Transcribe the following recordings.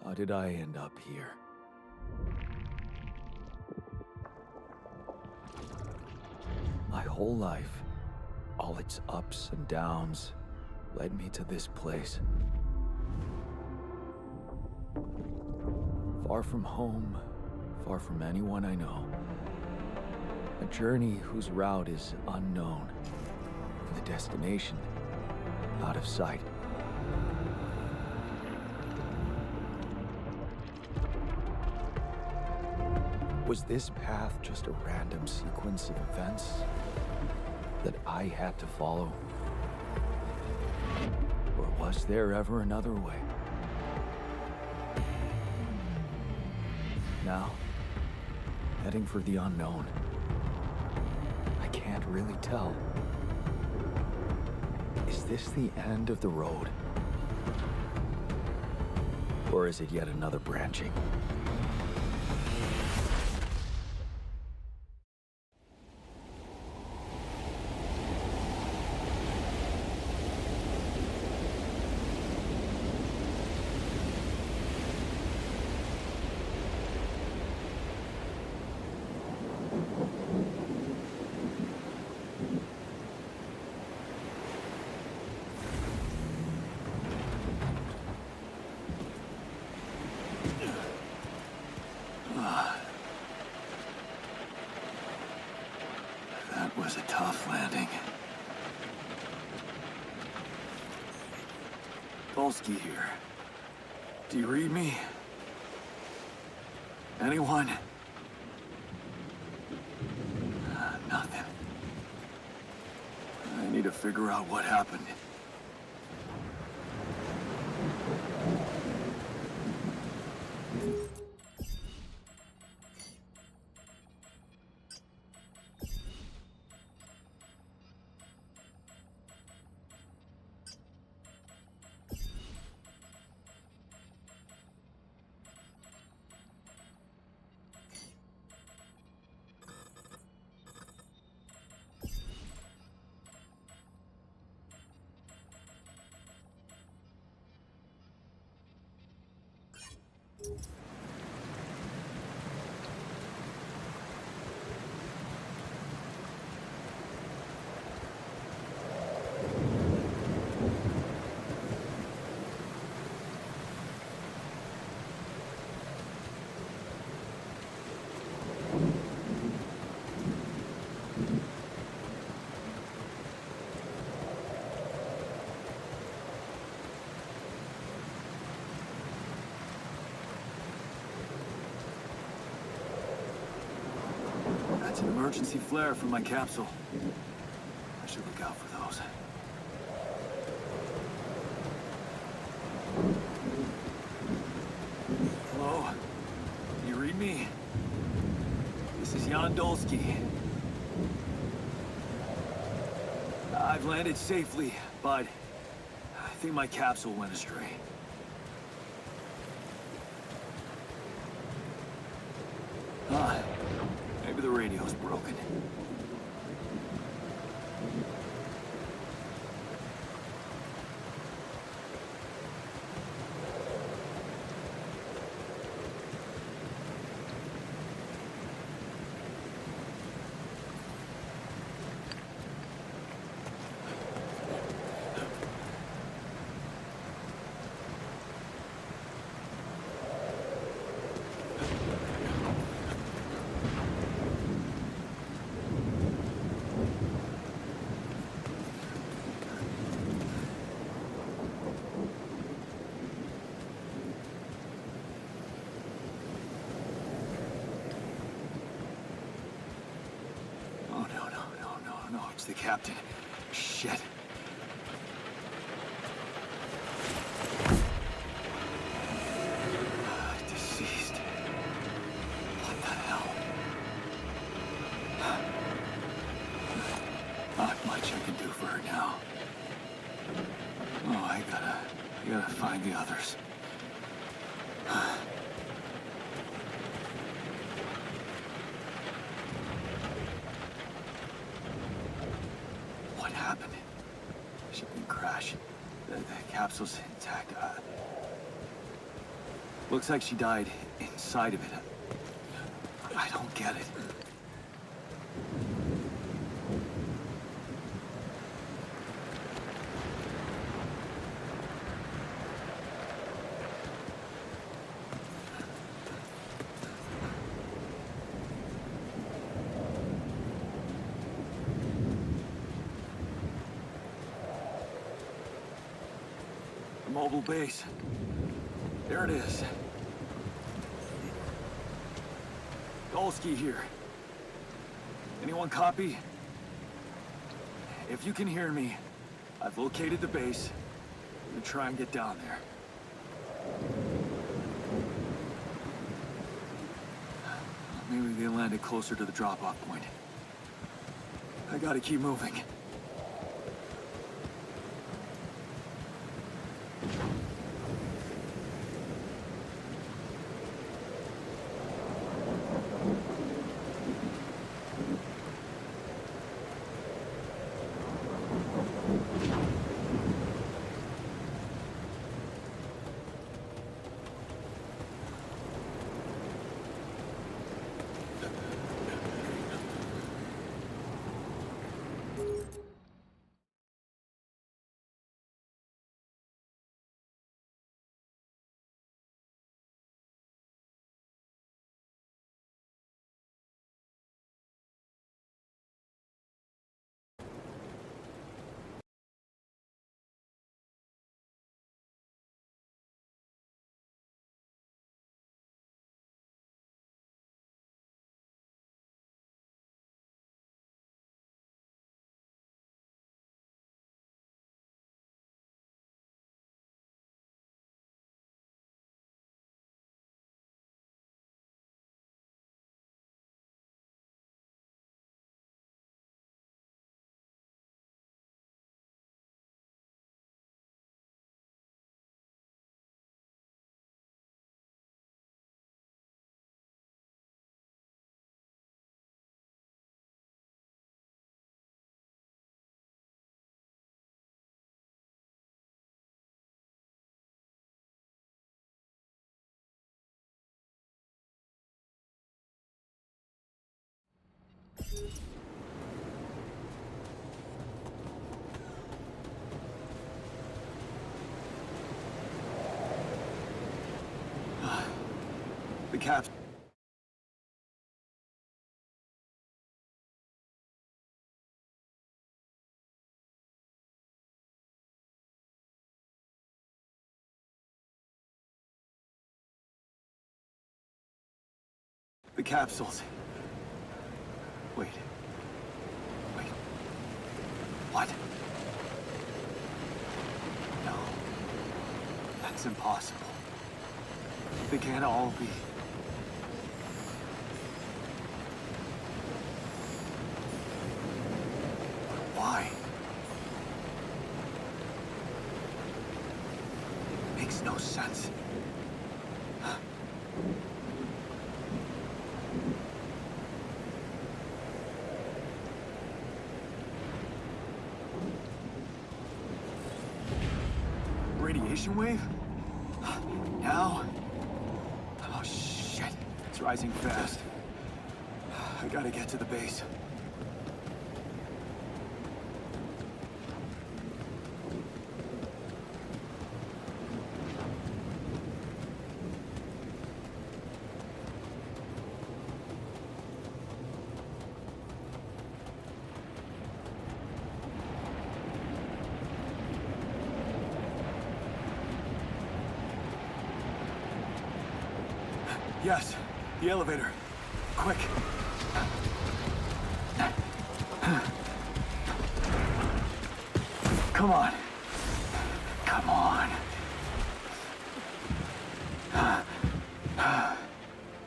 How did I end up here? My whole life, all its ups and downs, led me to this place. Far from home, far from anyone I know. A journey whose route is unknown, and the destination out of sight. Was this path just a random sequence of events that I had to follow? Or was there ever another way? Now, heading for the unknown. I can't really tell. Is this the end of the road? Or is it yet another branching? That was a tough landing. Polsky here. Do you read me? Anyone? Nothing. I need to figure out what happened. That's an emergency flare from my capsule. I should look out for those. Hello? Can you read me? This is Jan Dolsky. I've landed safely, but I think my capsule went astray. Maybe the radio's broken. The captain. Shit. Deceased. What the hell? Not much I can do for her now. Oh, I gotta find the others. What happened? Shipping crash. The capsule's intact. Looks like she died inside of it. I don't get it. Mobile base. There it is. Dolsky here. Anyone copy? If you can hear me, I've located the base. I'm gonna try and get down there. Maybe they landed closer to the drop-off point. I gotta keep moving. The cap. The capsules. Wait. What? No. That's impossible. They can't all be. Why? Makes no sense. Radiation wave? Now? Oh shit. It's rising fast. I gotta get to the base. Yes, the elevator. Quick. Come on. Come on.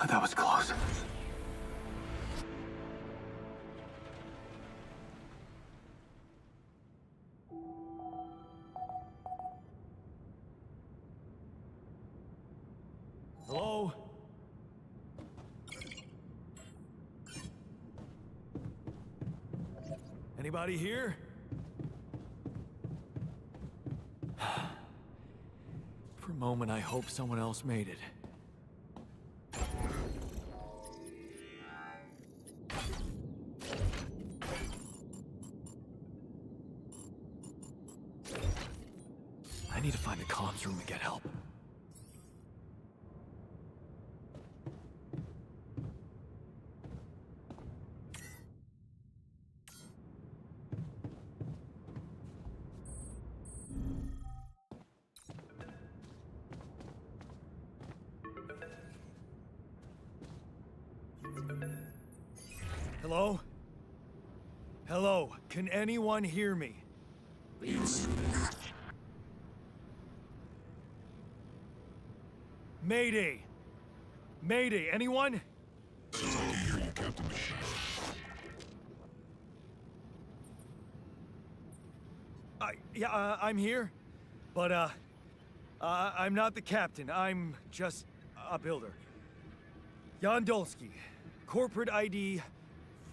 That was close. Hello? Anybody here? For a moment, I hope someone else made it. I need to find the comms room and get help. Hello? Hello, can anyone hear me? Mayday! Mayday, anyone? I can hear you, Captain. I'm here, but, I'm not the captain. I'm just a builder. Jan Dolsky, corporate ID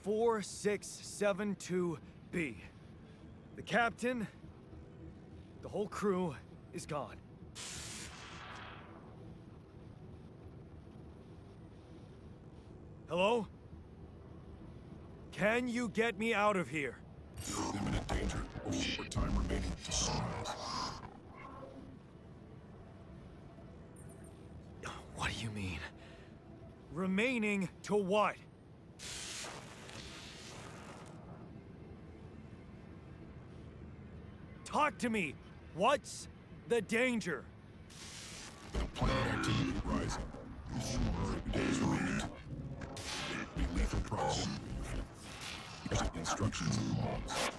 4672B. The captain, the whole crew is gone. Hello? Can you get me out of here? You're in imminent danger. Only short time remaining to sunrise. What do you mean? Remaining to what? Talk to me! What's the danger? Planet activity rising. 4 days remaining. Be lethal proximity. Instructions and laws.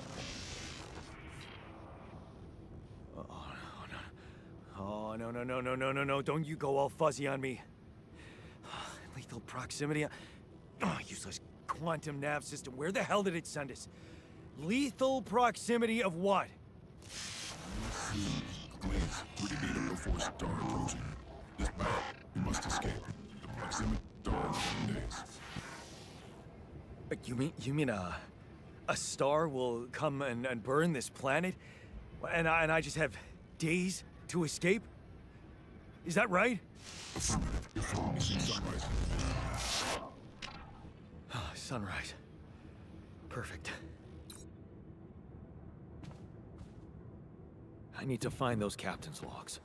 Oh, no, don't you go all fuzzy on me. Lethal proximity? Oh, useless quantum nav system. Where the hell did it send us? Lethal proximity of what? Please, pretty data before star approaching. This battle, we must escape. The proximity star in 10 days. You mean a star will come and burn this planet? And I just have days to escape? Is that right? Affirmative. Your phone is sunrise. Sunrise. Perfect. I need to find those captain's logs.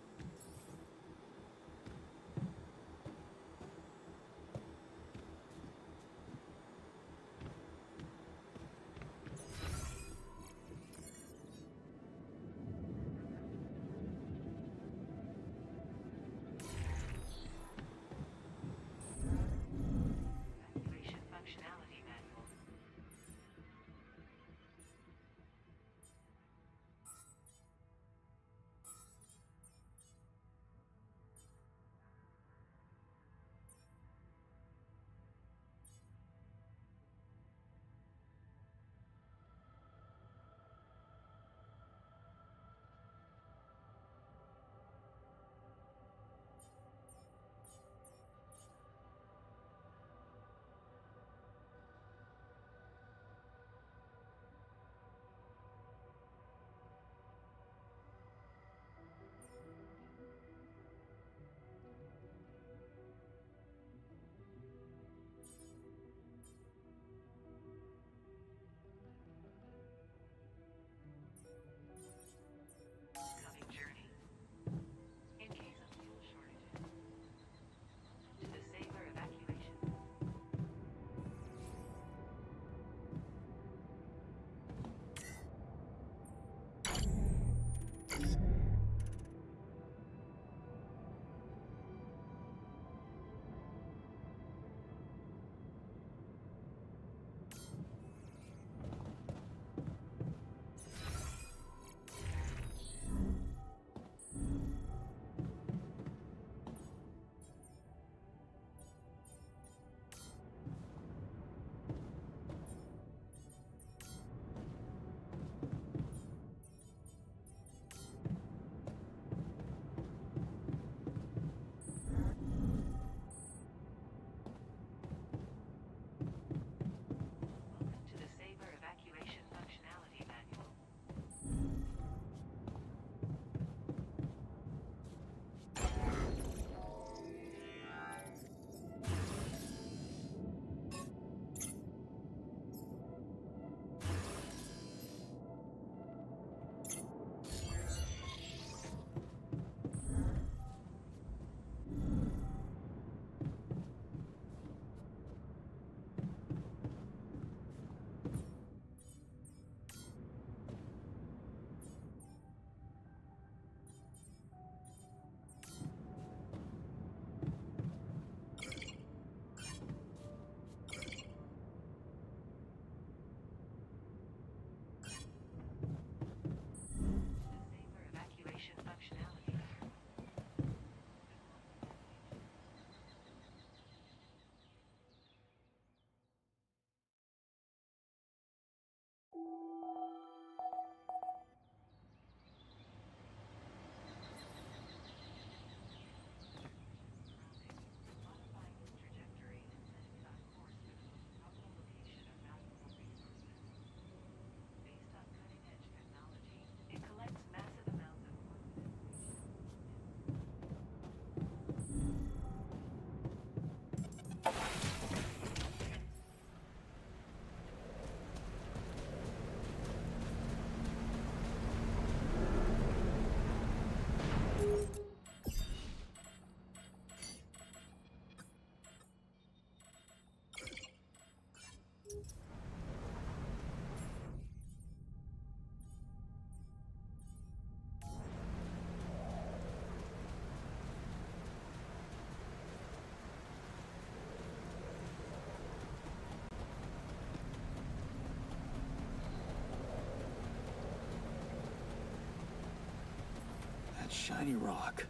shiny rock.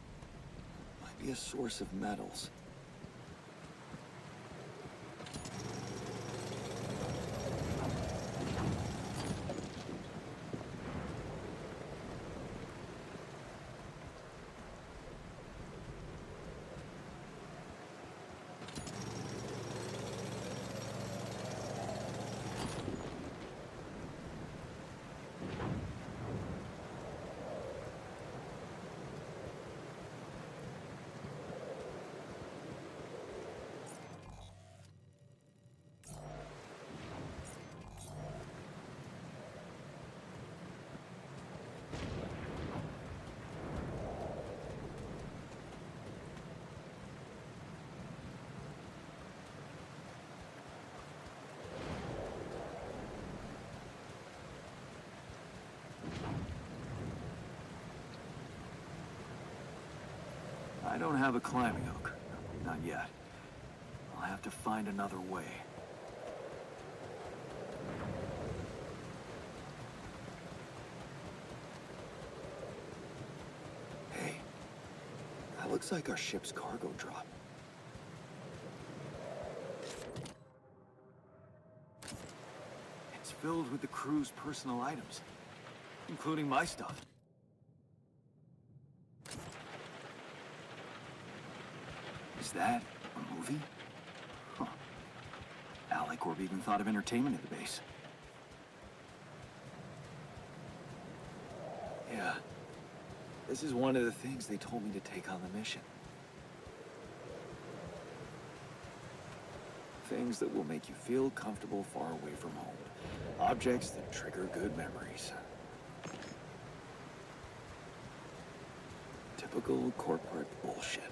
Might be a source of metals. I don't have a climbing hook. Not yet. I'll have to find another way. Hey, that looks like our ship's cargo drop. It's filled with the crew's personal items, including my stuff. Is that a movie? Huh. ALTERS even thought of entertainment at the base. Yeah. This is one of the things they told me to take on the mission. Things that will make you feel comfortable far away from home. Objects that trigger good memories. Typical corporate bullshit.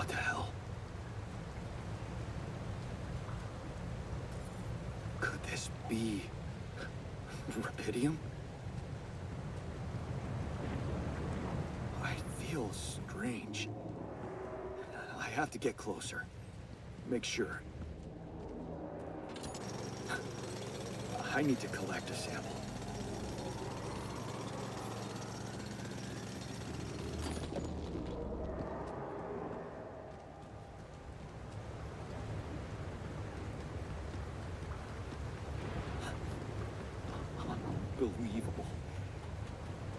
What the hell? Could this be rubidium? I feel strange. I have to get closer. Make sure. I need to collect a sample. Unbelievable.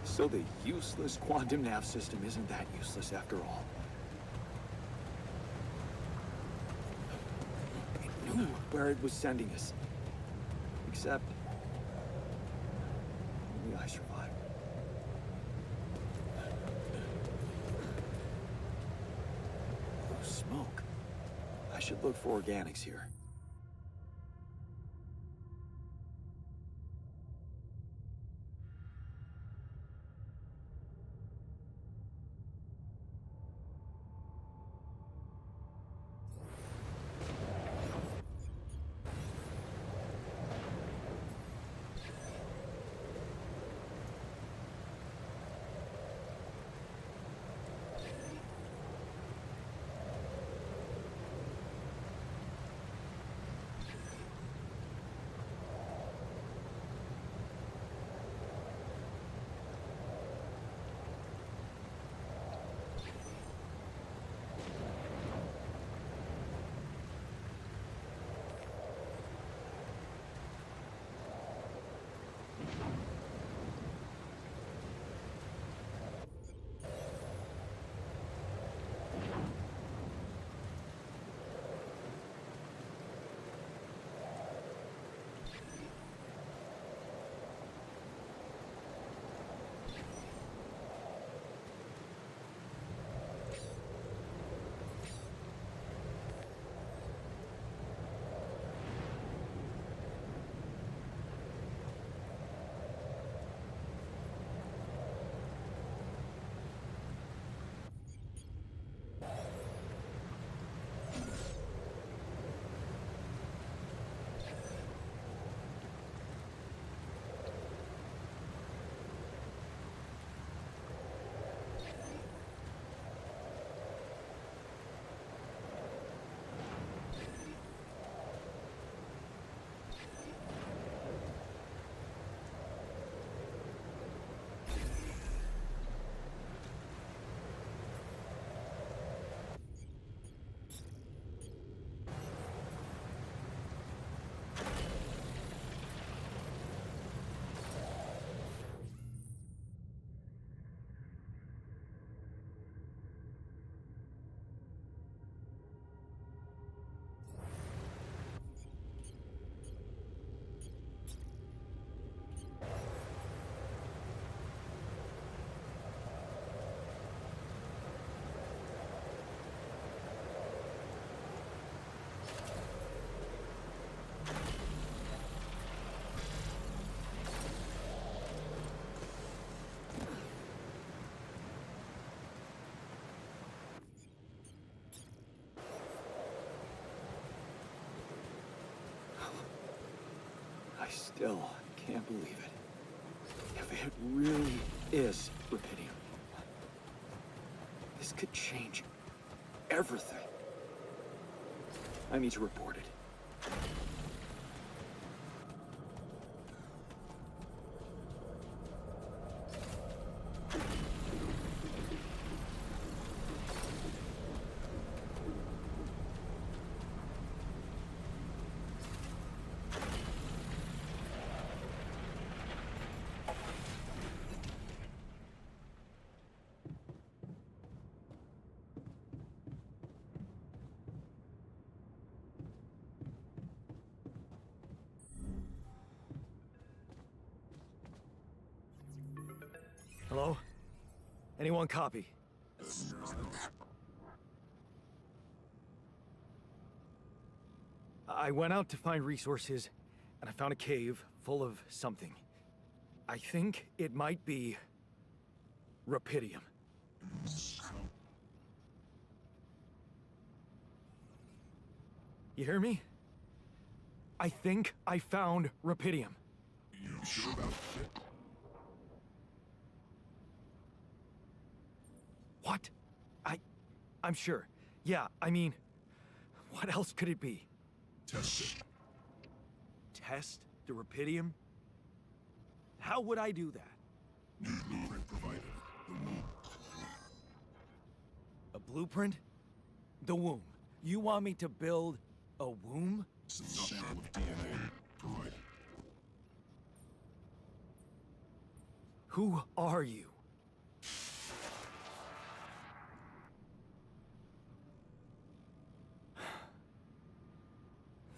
So the useless quantum nav system isn't that useless after all. It knew where it was sending us. Except... only I survived. Oh, smoke. I should look for organics here. I still can't believe it. If it really is rubidium, this could change everything. I need to report it. Hello? Anyone copy? I went out to find resources, and I found a cave full of something. I think it might be rubidium. You hear me? I think I found Rapidium. You sure about it? What? I'm sure. Yeah, I mean, what else could it be? Test it. Test the Rapidium? How would I do that? New blueprint provided. The womb. A blueprint? The womb. You want me to build a womb? Some sample of DNA provided. Who are you?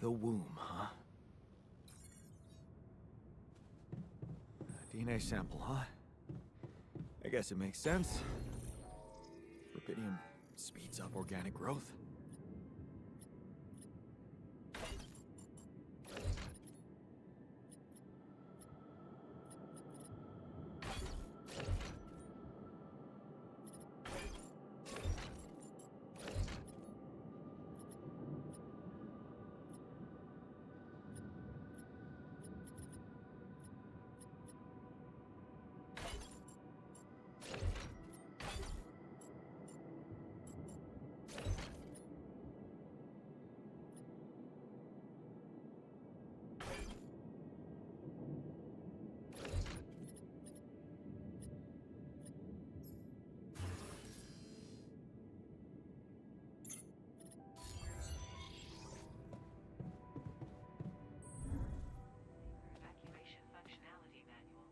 The womb, huh? DNA sample, huh? I guess it makes sense. Rapidium speeds up organic growth. Evacuation functionality manual.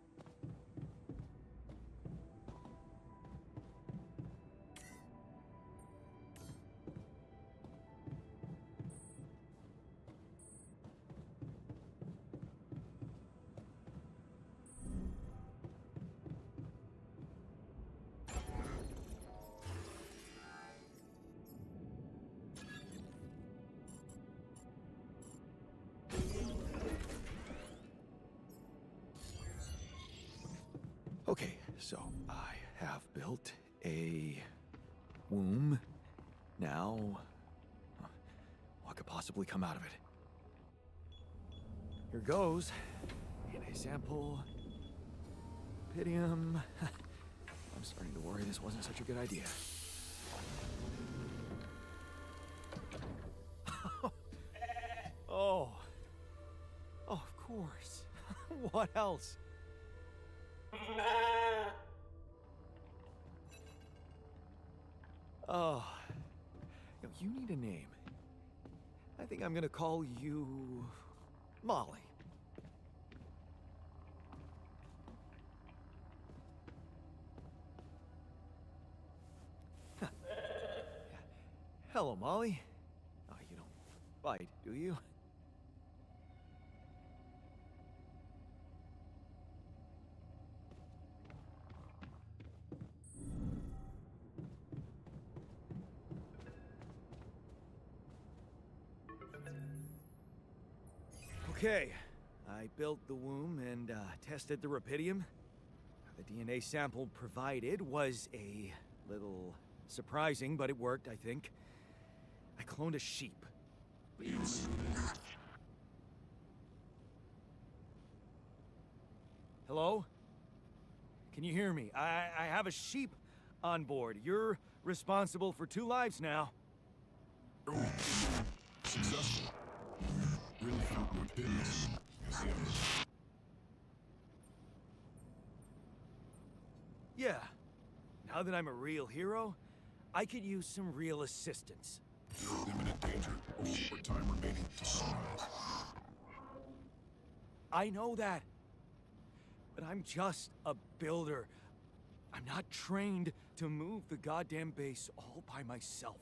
Okay, so I have built a womb. Now, what could possibly come out of it? Here goes. DNA sample. Rapidium. I'm starting to worry this wasn't such a good idea. Oh. Oh, of course. What else? Oh, you need a name. I think I'm gonna call you Molly. Hello, Molly. Oh, you don't bite, do you? Okay, I built the womb and tested the Rapidium. The DNA sample provided was a little surprising, but it worked, I think. I cloned a sheep. Hello? Can you hear me? I have a sheep on board. You're responsible for 2 lives now. Oh, successful. Really found what business. Yeah. Now that I'm a real hero, I could use some real assistance. You're in imminent danger. Only short time remaining to sunrise. I know that. But I'm just a builder. I'm not trained to move the goddamn base all by myself.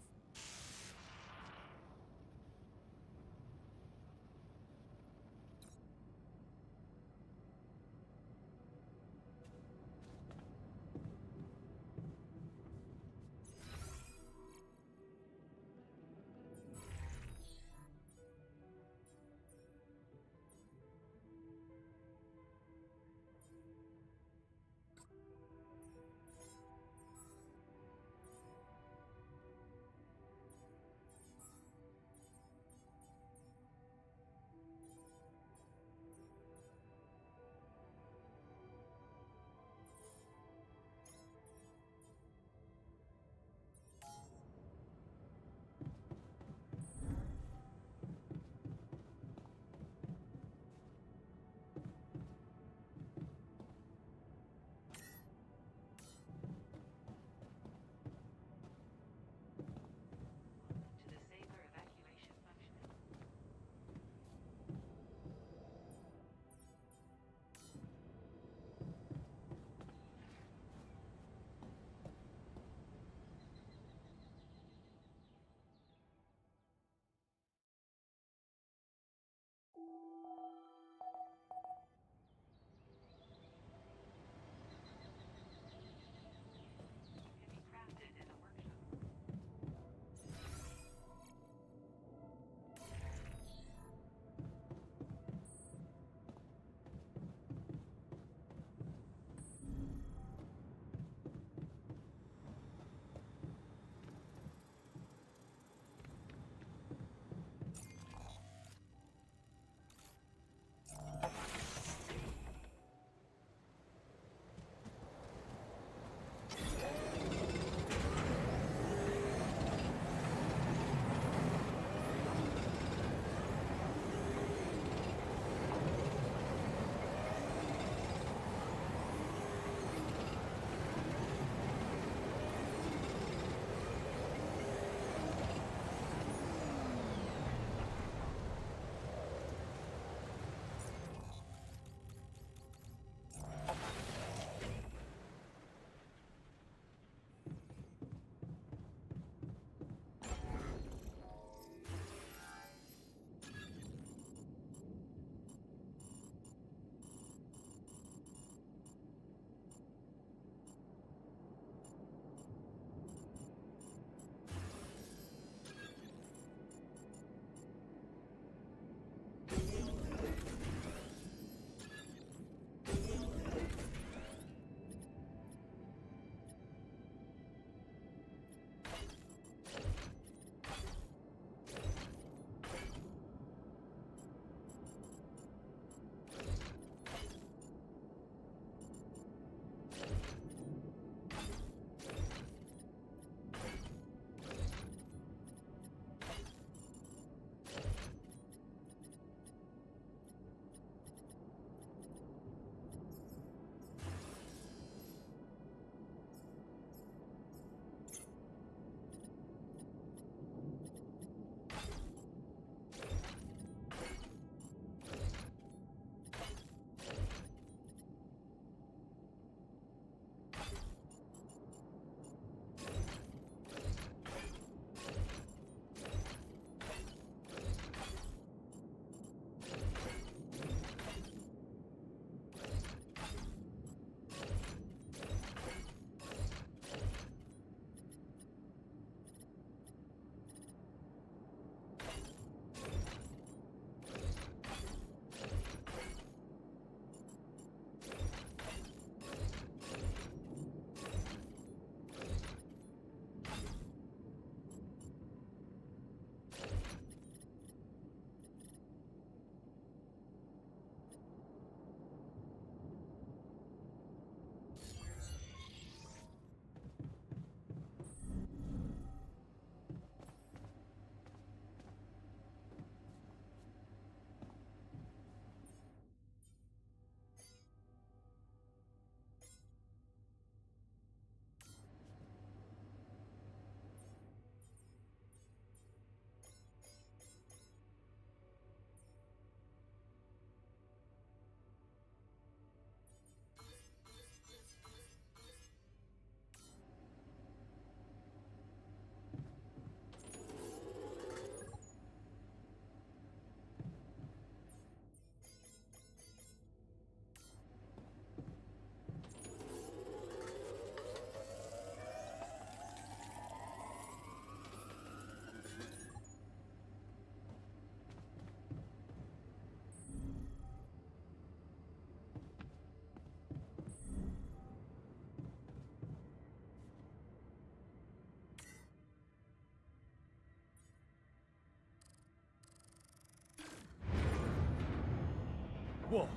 Whoa.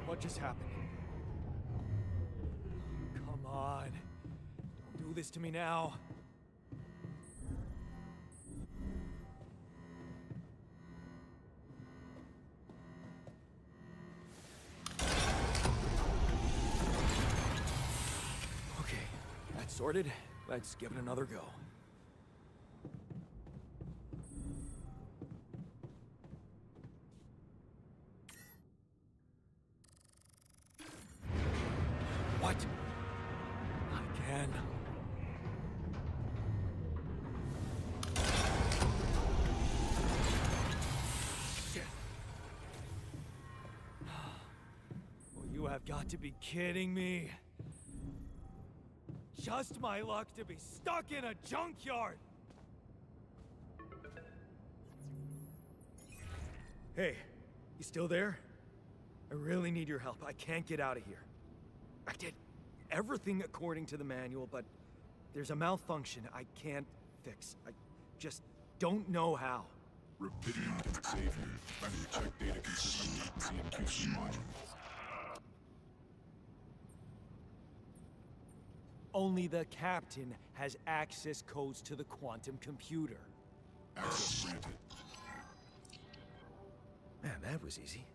What just happened? Come on. Don't do this to me now. Okay, that's sorted. Let's give it another go. What? Not again. Shit. Well, you have got to be kidding me. Just my luck to be stuck in a junkyard! Hey, you still there? I really need your help. I can't get out of here. I did everything according to the manual, but there's a malfunction I can't fix. I just don't know how. Rapidity can save you. Better check data consistency and QC modules. Only the captain has access codes to the quantum computer. Access granted. Man, that was easy.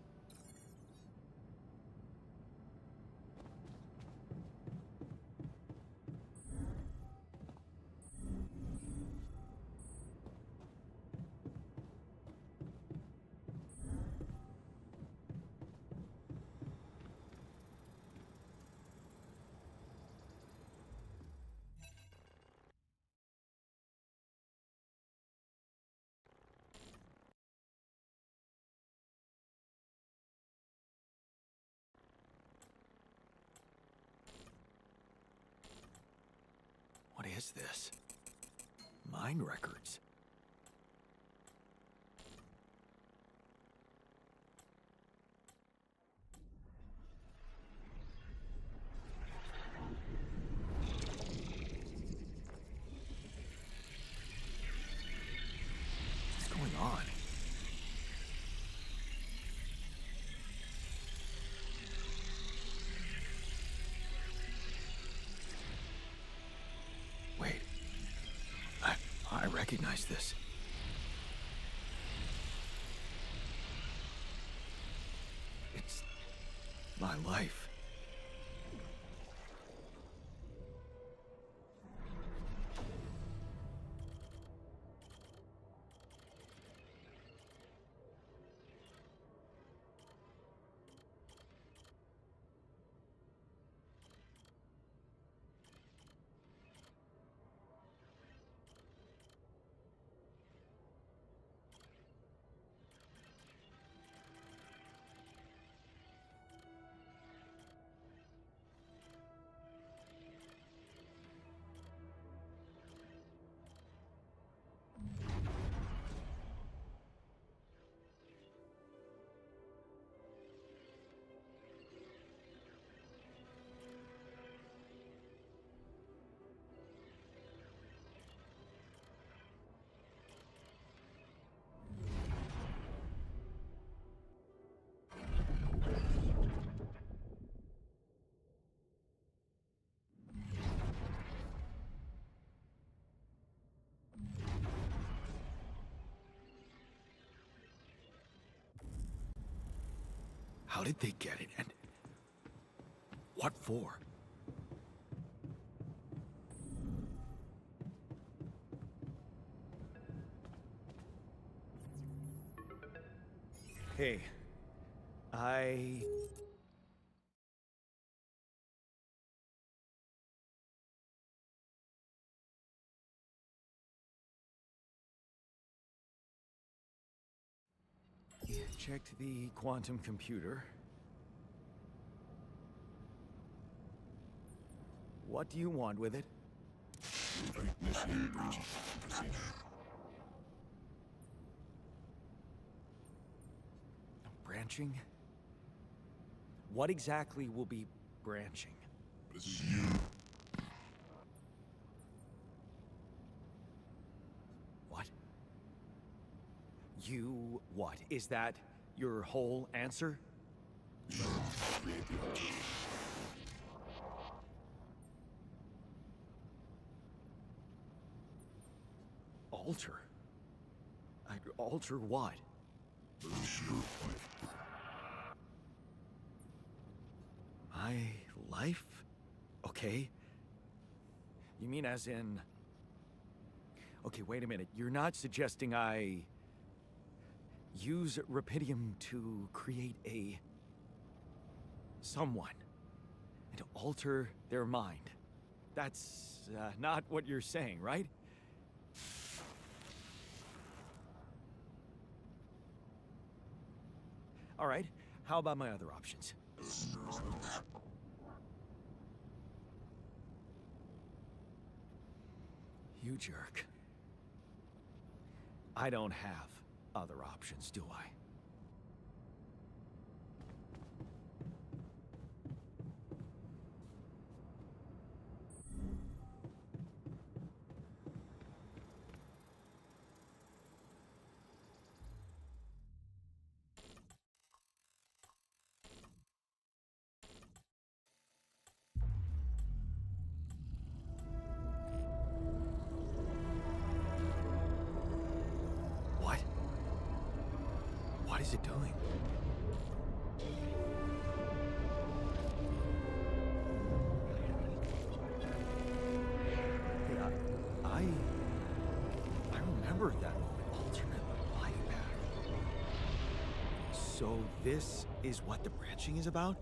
What is this? Mine records. What's going on? Wait. I recognize this. It's my life. How did they get it, and what for? Hey, checked the quantum computer. What do you want with it? Initiate breaching procedure. Branching? What exactly will be branching? This is you. What? You what? Is that your whole answer? Create the altar. Alter? Alter what? Sure, My life? Okay. You mean as in... Okay, wait a minute. You're not suggesting I... use Rapidium to create a... someone. And to alter their mind. That's not what you're saying, right? All right, how about my other options? You jerk. I don't have other options, do I? What? What is it doing? Hey, I remember that alternate life path. So this is what the branching is about?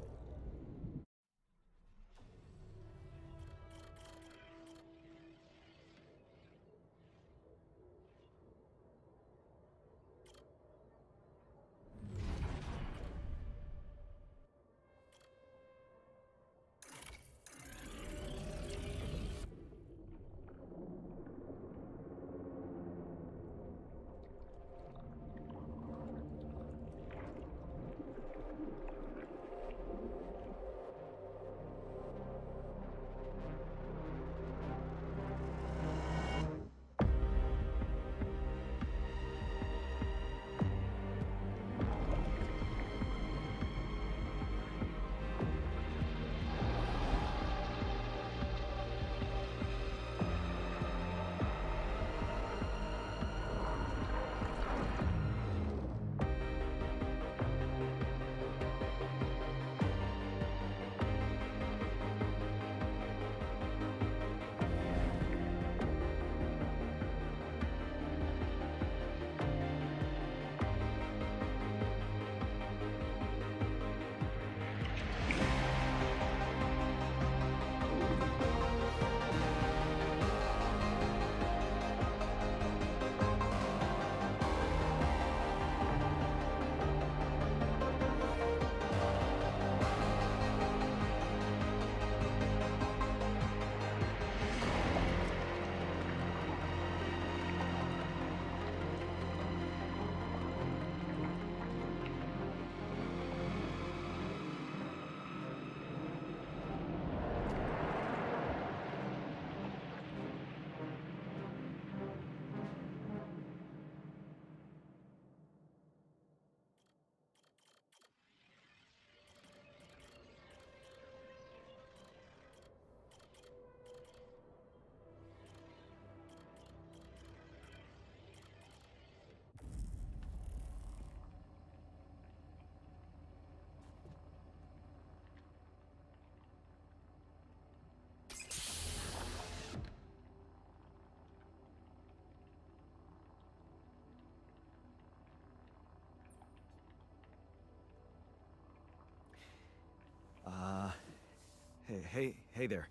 Hey there.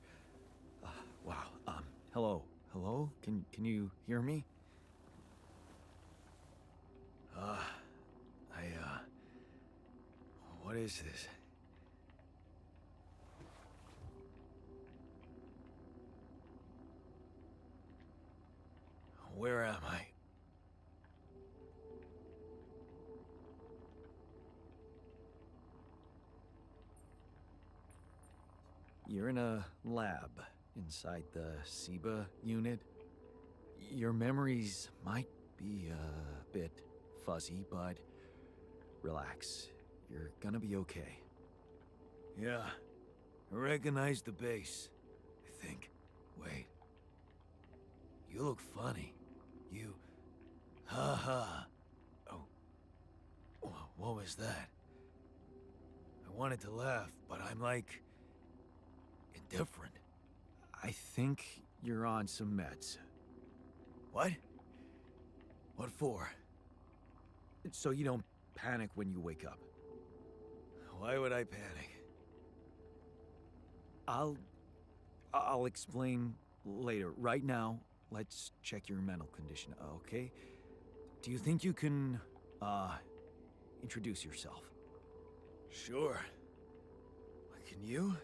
Wow. Hello. Hello? Can you hear me? What is this? Where am I? You're in a lab inside the SIBA unit. Your memories might be a bit fuzzy, but relax. You're gonna be okay. Yeah. I recognize the base, I think. Wait. You look funny. You... Ha ha. Oh. What was that? I wanted to laugh, but I'm like... indifferent. I think you're on some meds. What? What for? So you don't panic when you wake up. Why would I panic? I'll explain later. Right now, let's check your mental condition, okay? Do you think you can, introduce yourself? Sure. Can you?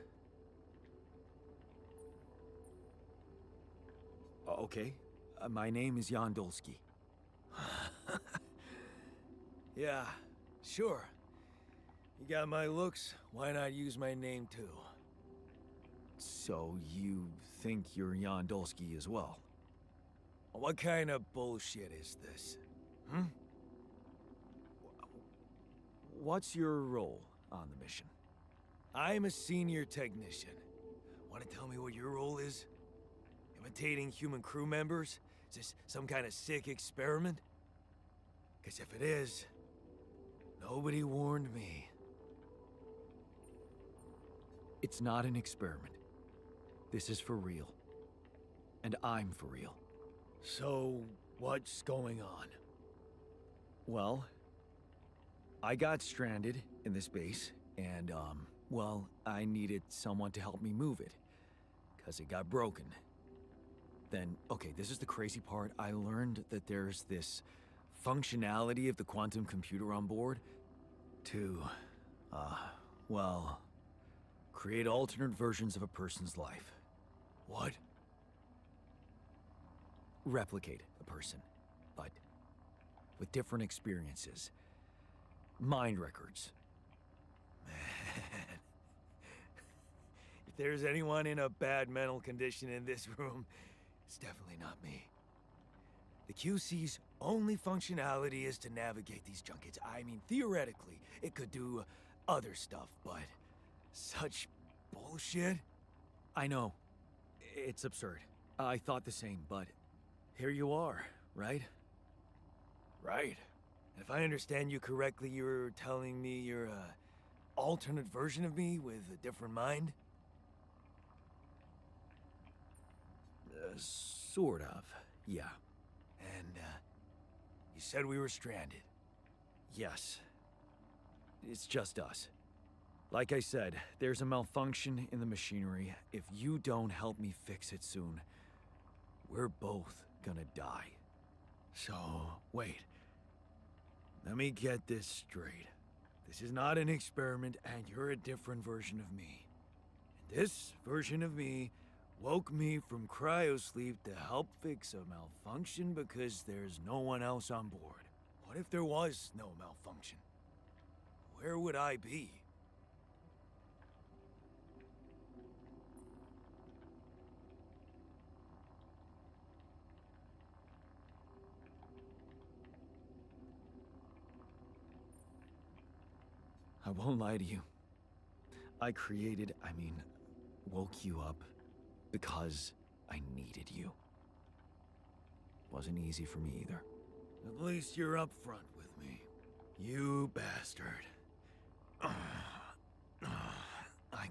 Okay. My name is 𝙤𝙤𝙧𝙚𝙤. Yeah, sure. You got my looks, why not use my name too? So you think you're 𝙤𝙤𝙧𝙚 as well? What kind of bullshit is this? Hmm? What's your role on the mission? I'm a senior technician. Want to tell me what your role is? Imitating human crew members? Is this some kind of sick experiment? Because if it is, nobody warned me. It's not an experiment. This is for real. And I'm for real. So, what's going on? Well, I got stranded in this base, and, well, I needed someone to help me move it. Because it got broken. Then, okay, this is the crazy part. I learned that there's this functionality of the quantum computer on board to, well, create alternate versions of a person's life. What? Replicate a person, but with different experiences. Mind records. Man. If there's anyone in a bad mental condition in this room, it's definitely not me. The QC's only functionality is to navigate these junkets. I mean, theoretically, it could do other stuff, but such bullshit? I know. It's absurd. I thought the same, but here you are, right? Right. If I understand you correctly, you're telling me you're a alternate version of me with a different mind? Sort of, yeah. And, you said we were stranded. Yes. It's just us. Like I said, there's a malfunction in the machinery. If you don't help me fix it soon, we're both gonna die. So, wait. Let me get this straight. This is not an experiment, and you're a different version of me. And this version of me woke me from cryosleep to help fix a malfunction because there's no one else on board. What if there was no malfunction? Where would I be? I won't lie to you. I woke you up because I needed you. Wasn't easy for me either. At least you're up front with me. You bastard. I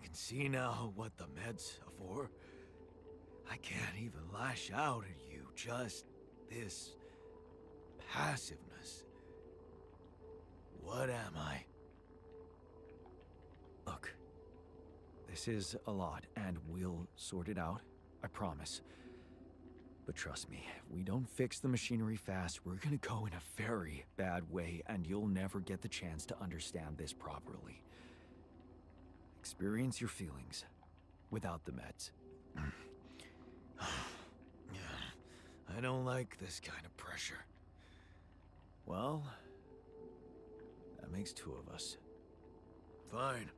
can see now what the meds are for. I can't even lash out at you, just this passiveness. What am I? Look, this is a lot, and we'll sort it out, I promise. But trust me, if we don't fix the machinery fast, we're gonna go in a very bad way, and you'll never get the chance to understand this properly. Experience your feelings, without the meds. I don't like this kind of pressure. Well, that makes two of us. Fine.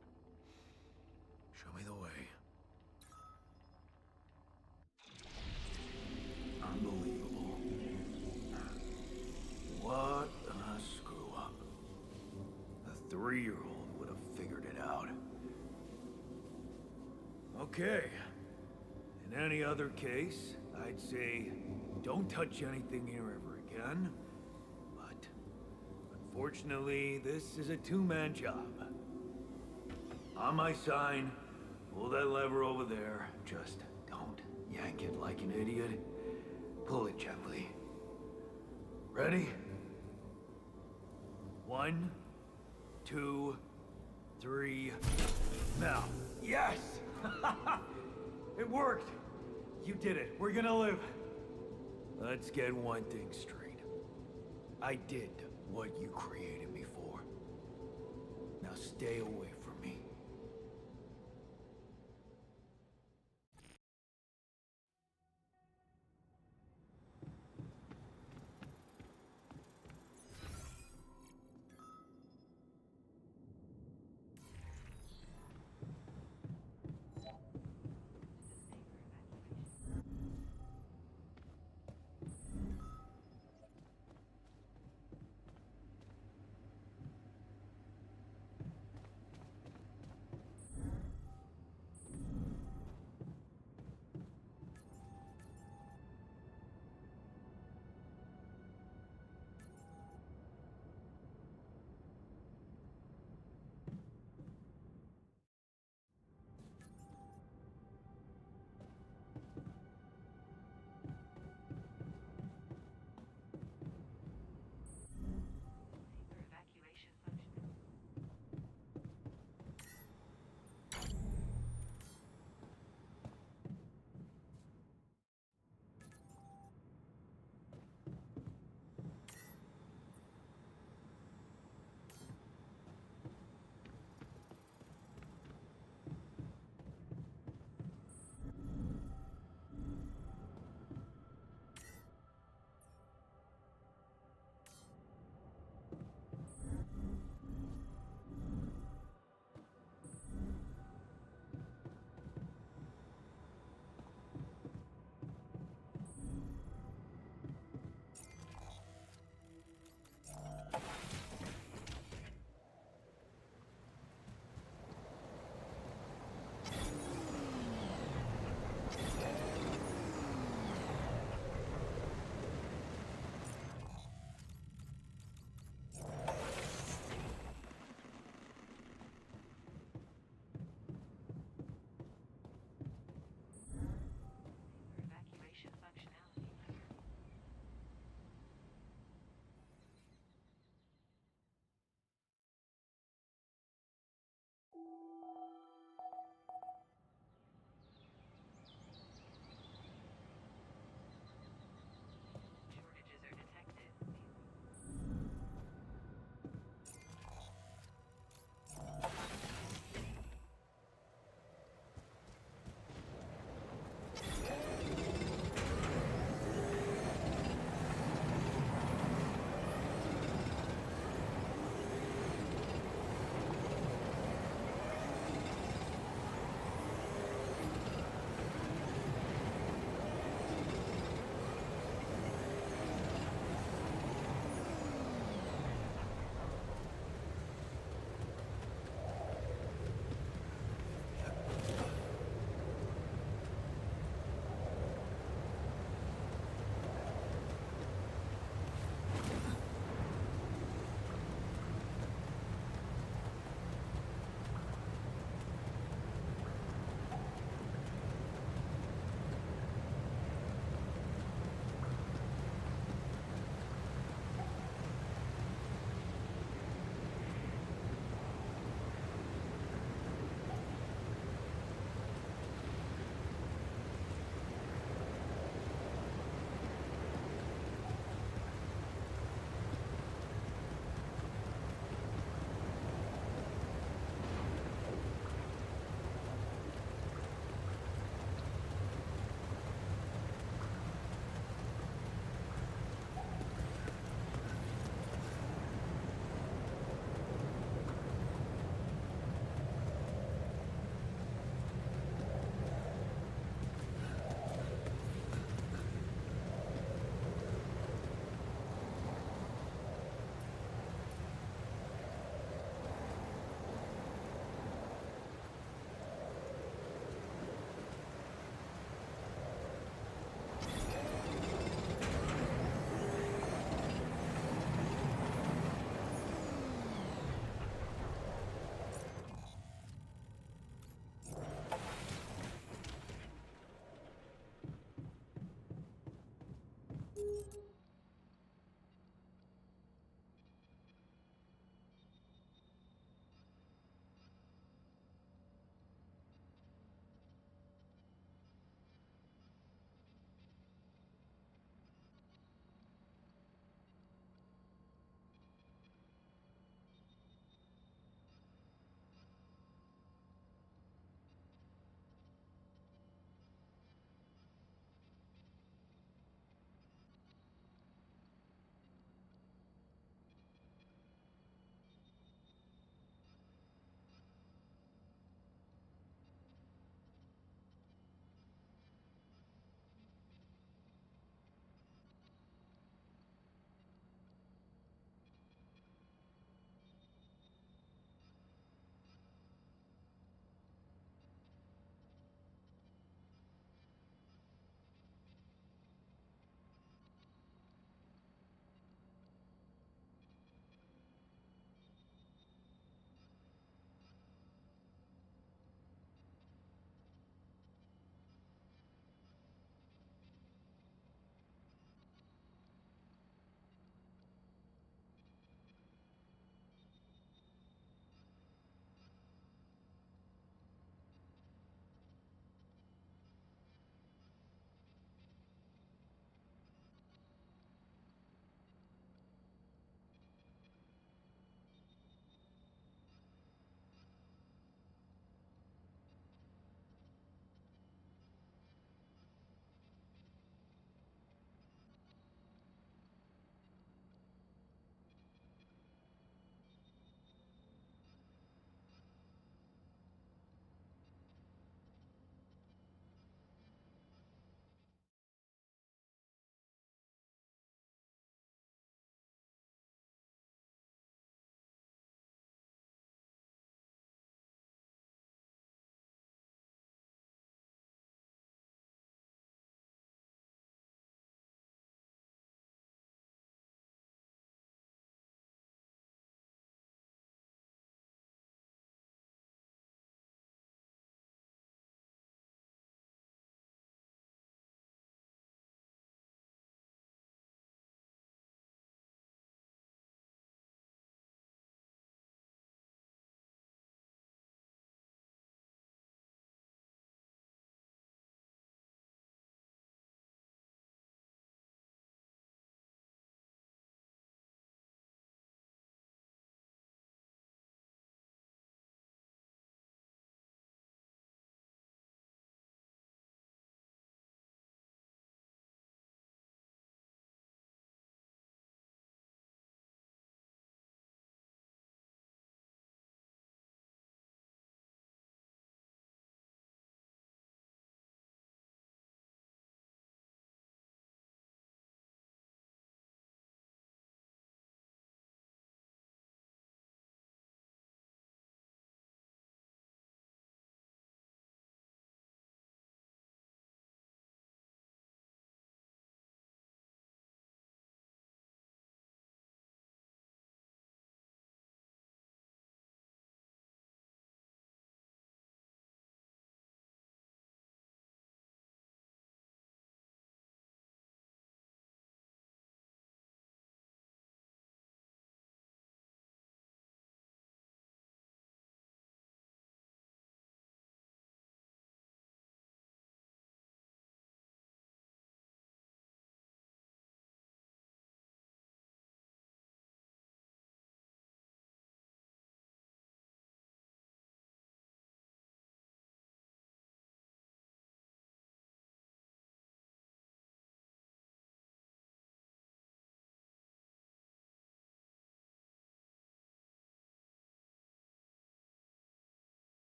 Show me the way. Unbelievable. What a screw up. A 3-year-old would have figured it out. Okay. In any other case, I'd say don't touch anything here ever again. But unfortunately, this is a two-man job. On my sign, pull that lever over there. Just don't yank it like an idiot. Pull it gently. Ready? 1, 2, 3. Now. Yes! It worked! You did it. We're gonna live. Let's get one thing straight. I did what you created me for. Now stay away from me.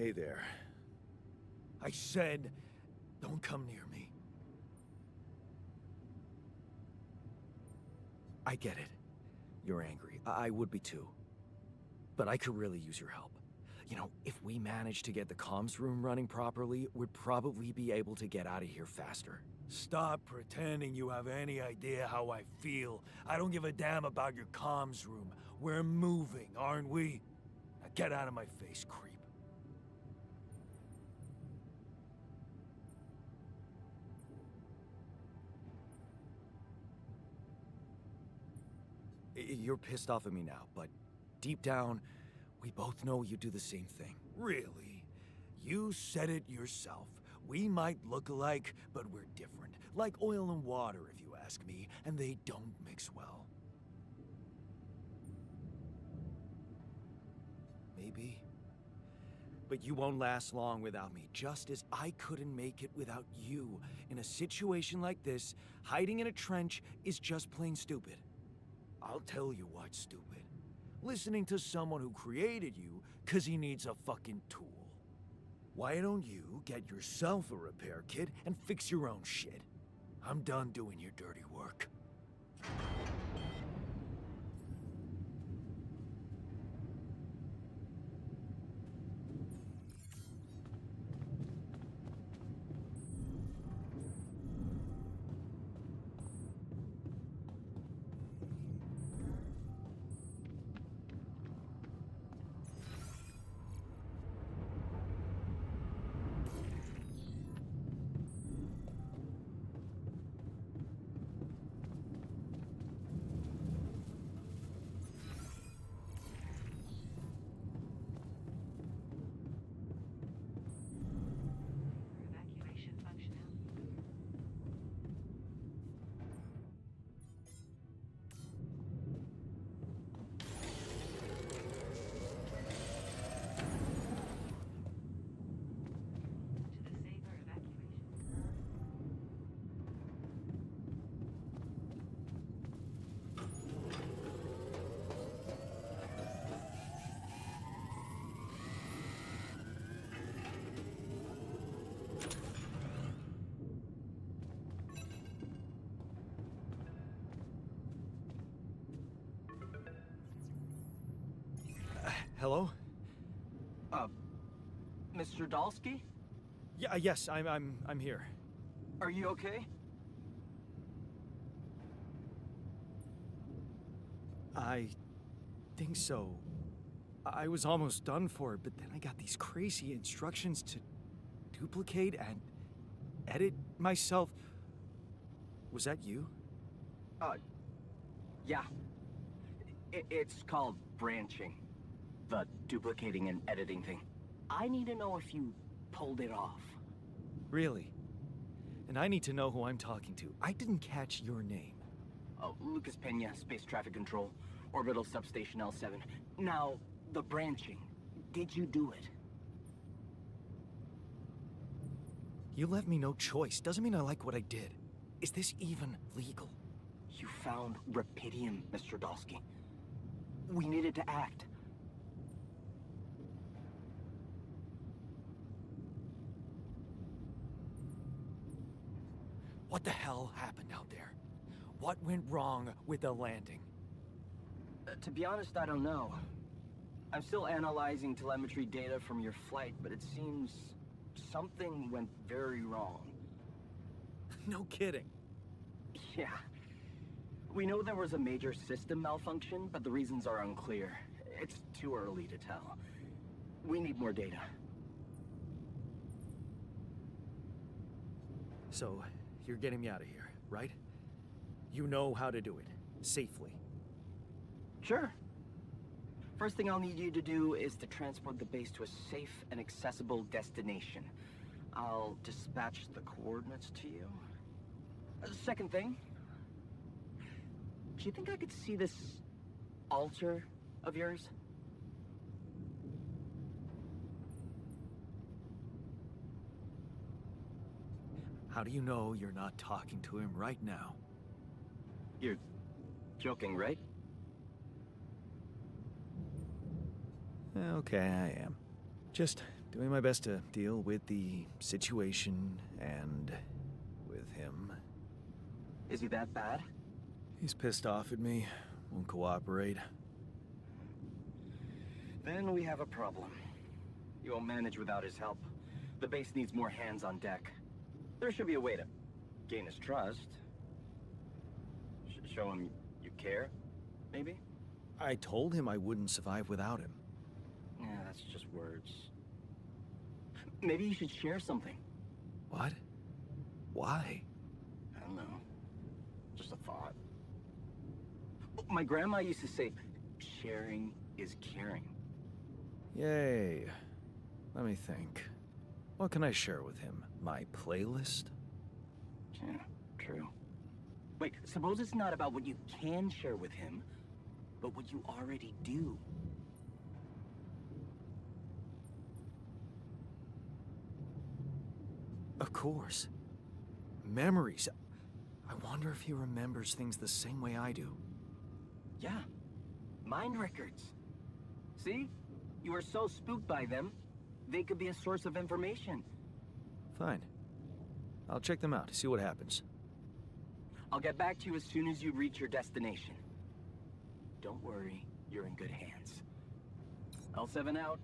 Hey there. I said, don't come near me. I get it. You're angry. I would be too. But I could really use your help. You know, if we manage to get the comms room running properly, we'd probably be able to get out of here faster. Stop pretending you have any idea how I feel. I don't give a damn about your comms room. We're moving, aren't we? Now get out of my face, creep. You're pissed off at me now, but deep down, we both know you do the same thing. Really? You said it yourself. We might look alike, but we're different. Like oil and water, if you ask me, and they don't mix well. Maybe. But you won't last long without me, just as I couldn't make it without you. In a situation like this, hiding in a trench is just plain stupid. I'll tell you what's stupid. Listening to someone who created you because he needs a fucking tool. Why don't you get yourself a repair kit and fix your own shit? I'm done doing your dirty work. Evacuation functionality. To the safer evacuation. Hello? Mr. Ďaľský? Yeah, yes, I'm here. Are you okay? I think so. I was almost done for it, but then I got these crazy instructions to duplicate and edit myself. Was that you? Yeah. It's called branching. The duplicating and editing thing. I need to know if you pulled it off. Really? And I need to know who I'm talking to. I didn't catch your name. Oh, Lucas Peña, Space Traffic Control, Orbital Substation L7. Now, the branching. Did you do it? You left me no choice. Doesn't mean I like what I did. Is this even legal? You found Rapidium, Mr. Ďaľský. We needed to act. What the hell happened out there? What went wrong with the landing? To be honest, I don't know. I'm still analyzing telemetry data from your flight, but it seems something went very wrong. No kidding. Yeah. We know there was a major system malfunction, but the reasons are unclear. It's too early to tell. We need more data. So, you're getting me out of here, right? You know how to do it. Safely. Sure. First thing I'll need you to do is to transport the base to a safe and accessible destination. I'll dispatch the coordinates to you. Second thing, do you think I could see this altar of yours? How do you know you're not talking to him right now? You're joking, right? Okay, I am. Just Doing my best to deal with the situation and with him. Is he that bad? He's pissed off at me, won't cooperate. Then we have a problem. You won't manage without his help. The base needs more hands on deck. There should be a way to gain his trust. Show him you care, maybe? I told him I wouldn't survive without him. Yeah, that's just words. Maybe you should share something. What? Why? I don't know. Just a thought. My grandma used to say, sharing is caring. Yay. Let me think. What can I share with him? My playlist? Yeah, true. Wait, suppose it's not about what you can share with him, but what you already do. Of course. Memories. I wonder if he remembers things the same way I do. Yeah, mind records. See? You are so spooked by them, they could be a source of information. Fine. I'll check them out, see what happens. I'll get back to you as soon as you reach your destination. Don't worry, you're in good hands. L7 out.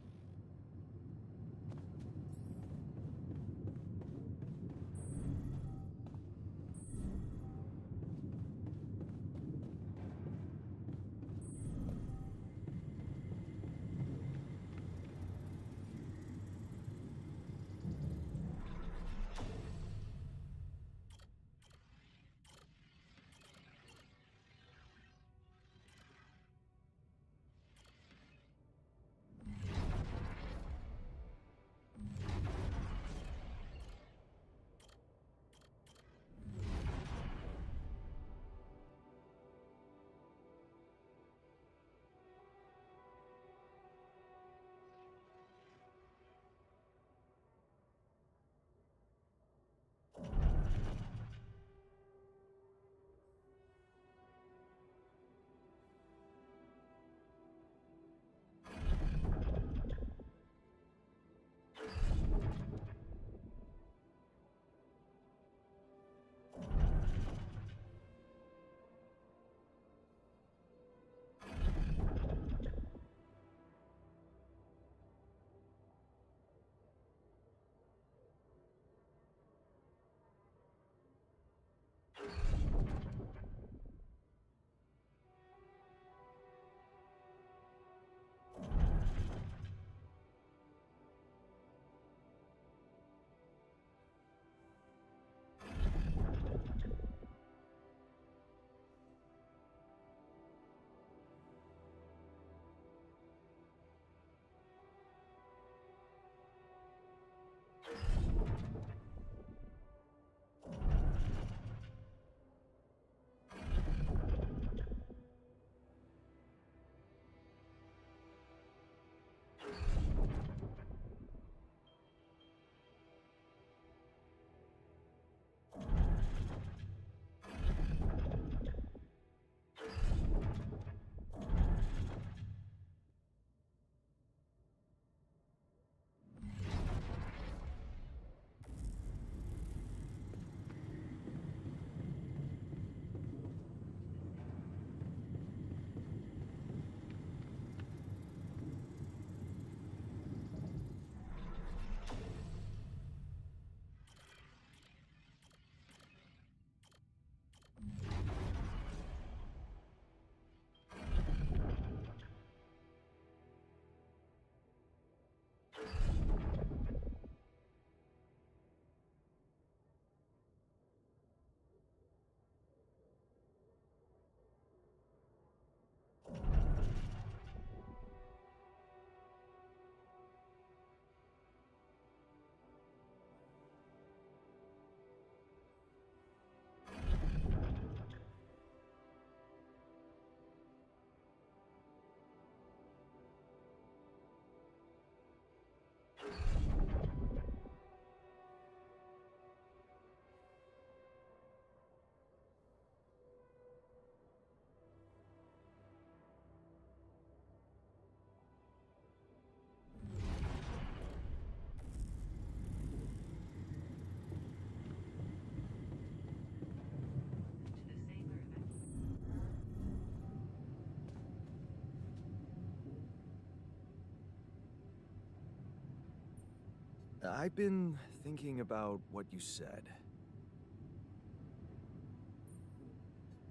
I've been thinking about what you said.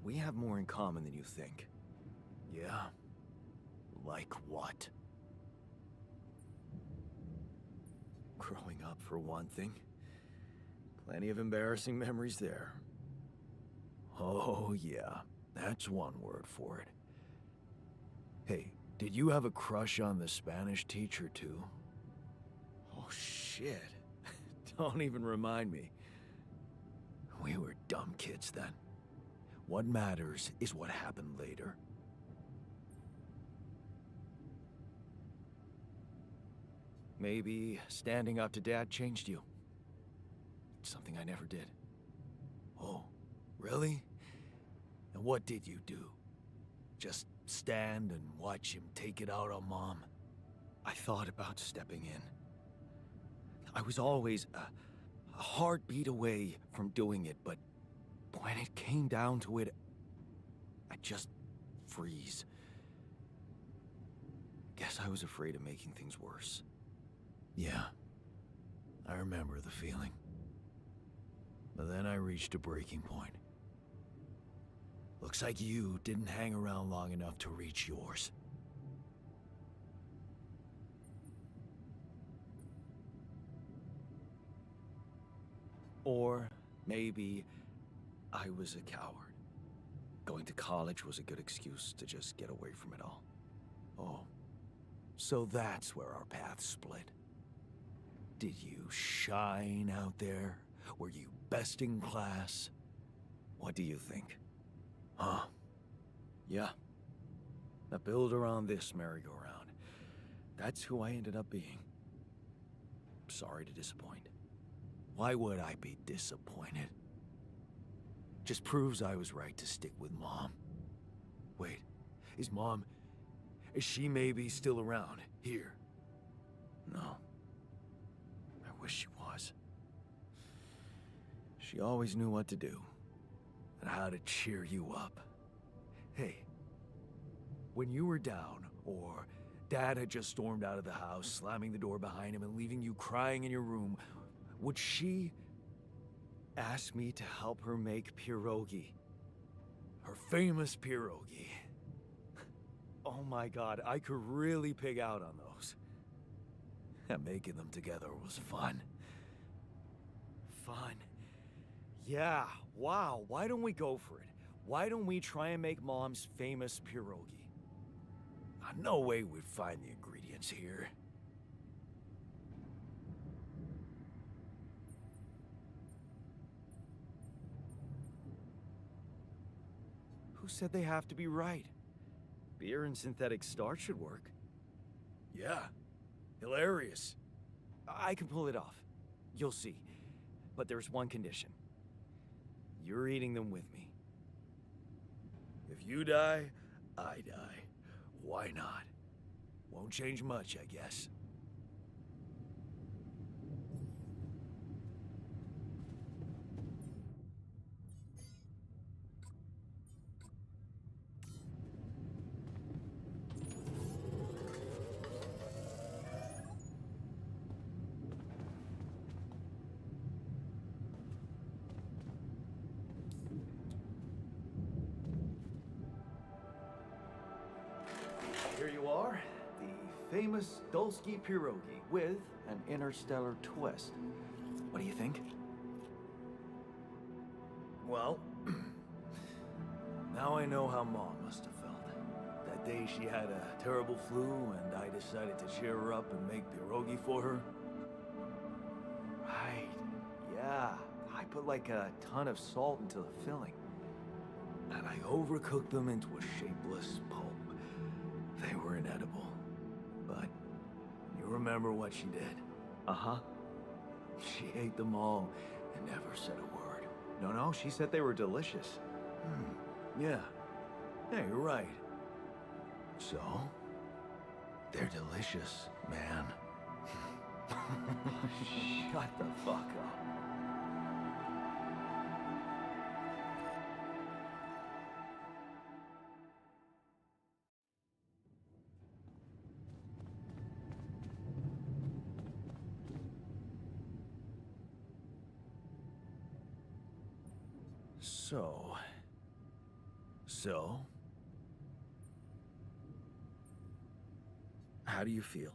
We have more in common than you think. Yeah? Like what? Growing up, for one thing. Plenty of embarrassing memories there. Oh, yeah. That's one word for it. Hey, did you have a crush on the Spanish teacher, too? Oh, shit. Don't even remind me. We were dumb kids then. What matters is what happened later. Maybe standing up to Dad changed you. Something I never did. Oh, really? And what did you do? Just stand and watch him take it out on Mom? I thought about stepping in. I was always a heartbeat away from doing it, but when it came down to it, I'd just freeze. Guess I was afraid of making things worse. Yeah, I remember the feeling. But then I reached a breaking point. Looks like you didn't hang around long enough to reach yours. Or maybe I was a coward. Going to college was a good excuse to just get away from it all. Oh, so that's where our paths split. Did you shine out there? Were you best in class? What do you think? Huh? Yeah. Now build around this merry-go-round. That's who I ended up being. Sorry to disappoint. Why would I be disappointed? Just proves I was right to stick with Mom. Wait, is she maybe still around, here? No. I wish she was. She always knew what to do, and how to cheer you up. Hey, when you were down, or Dad had just stormed out of the house, slamming the door behind him and leaving you crying in your room, would she ask me to help her make pierogi? Her famous pierogi. Oh my God, I could really pig out on those. And making them together was fun. Fun. Yeah, wow, why don't we go for it? Why don't we try and make Mom's famous pierogi? No way we'd find the ingredients here. Who said they have to be right? Beer and synthetic starch should work. Yeah, hilarious. I can pull it off. You'll see. But there's one condition. You're eating them with me. If you die, I die. Why not? Won't change much, I guess. Here you are, the famous 𝙬𝙤𝙤𝙧𝙚 pierogi with an interstellar twist. What do you think? Well, now I know how Mom must have felt. That day she had a terrible flu and I decided to cheer her up and make pierogi for her. Right, yeah. I put like a ton of salt into the filling. And I overcooked them into a shapeless pulp. They were inedible, but you remember what she did? Uh-huh. She ate them all and never said a word. No, she said they were delicious. Yeah. Yeah, you're right. So, they're delicious, man. Shut the fuck up. So... How do you feel?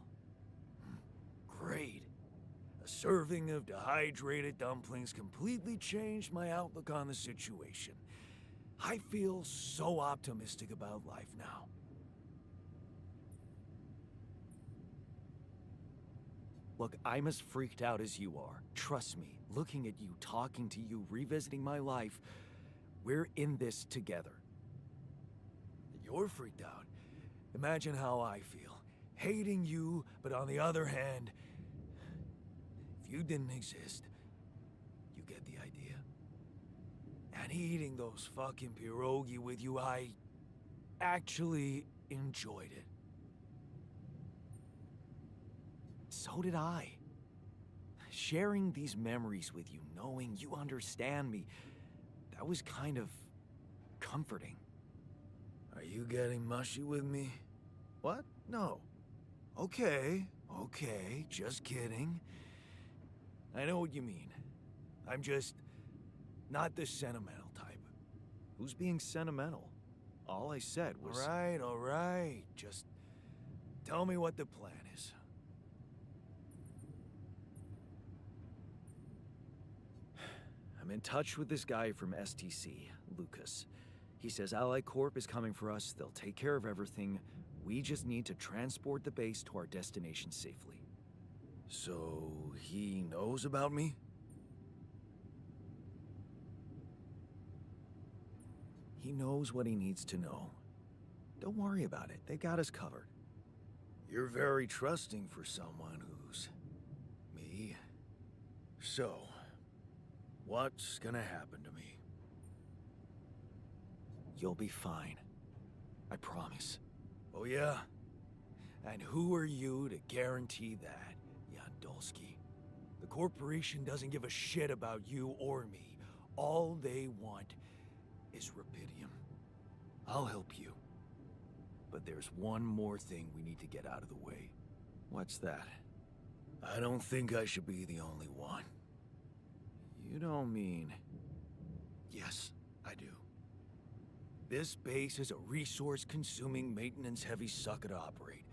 Great. A serving of dehydrated dumplings completely changed my outlook on the situation. I feel so optimistic about life now. Look, I'm as freaked out as you are. Trust me, looking at you, talking to you, revisiting my life, we're in this together. You're freaked out. Imagine how I feel. Hating you, but on the other hand, if you didn't exist, you get the idea. And eating those fucking pierogi with you, I actually enjoyed it. So did I. Sharing these memories with you, knowing you understand me, that was kind of comforting. Are you getting mushy with me? What? No. Okay, just kidding. I know what you mean. I'm just not the sentimental type. Who's being sentimental? All I said was... All right. Just tell me what the plan is. I'm in touch with this guy from STC, Lucas. He says Ally Corp is coming for us, they'll take care of everything. We just need to transport the base to our destination safely. So, he knows about me? He knows what he needs to know. Don't worry about it, they got us covered. You're very trusting for someone who's... me. So, what's gonna happen to me? You'll be fine. I promise. Oh yeah? And who are you to guarantee that, Yandolski? The corporation doesn't give a shit about you or me. All they want is Rapidium. I'll help you. But there's one more thing we need to get out of the way. What's that? I don't think I should be the only one. You don't mean... Yes, I do. This base is a resource-consuming, maintenance-heavy sucker to operate.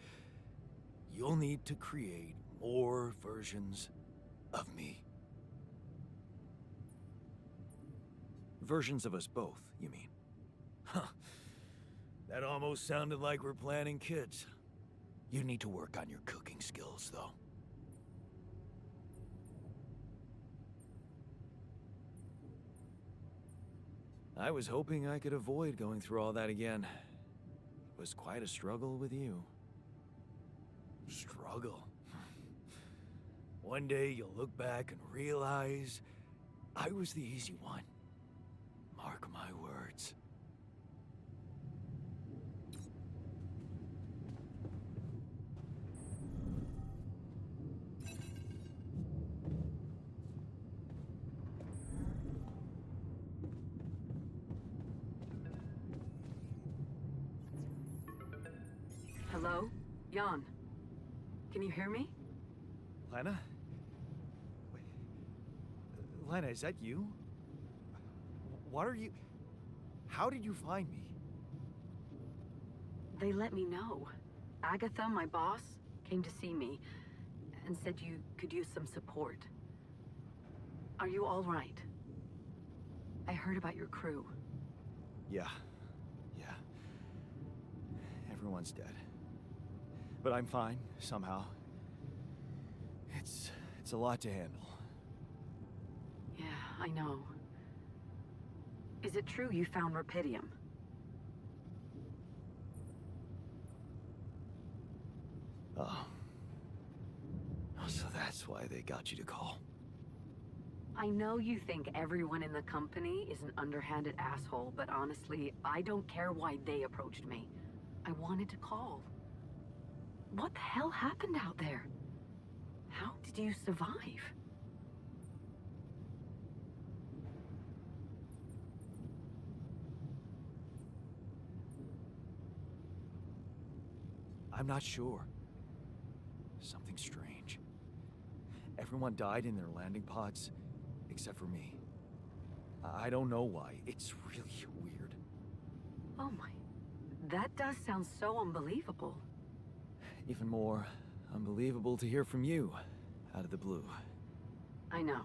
You'll need to create more versions of me. Versions of us both, you mean? Huh. That almost sounded like we're planning kids. You need to work on your cooking skills, though. I was hoping I could avoid going through all that again. It was quite a struggle with you. Struggle? One day you'll look back and realize I was the easy one. Mark my words. Hello? Jan. Can you hear me? Lana? Wait. Lana, is that you? What are you... How did you find me? They let me know. Agatha, my boss, came to see me and said you could use some support. Are you all right? I heard about your crew. Yeah. Everyone's dead. But I'm fine, somehow. It's a lot to handle. Yeah, I know. Is it true you found Rapidium? Oh. So that's why they got you to call. I know you think everyone in the company is an underhanded asshole, but honestly, I don't care why they approached me. I wanted to call. What the hell happened out there? How did you survive? I'm not sure. Something strange. Everyone died in their landing pods, except for me. I don't know why. It's really weird. Oh my. That does sound so unbelievable. Even more unbelievable to hear from you, out of the blue. I know.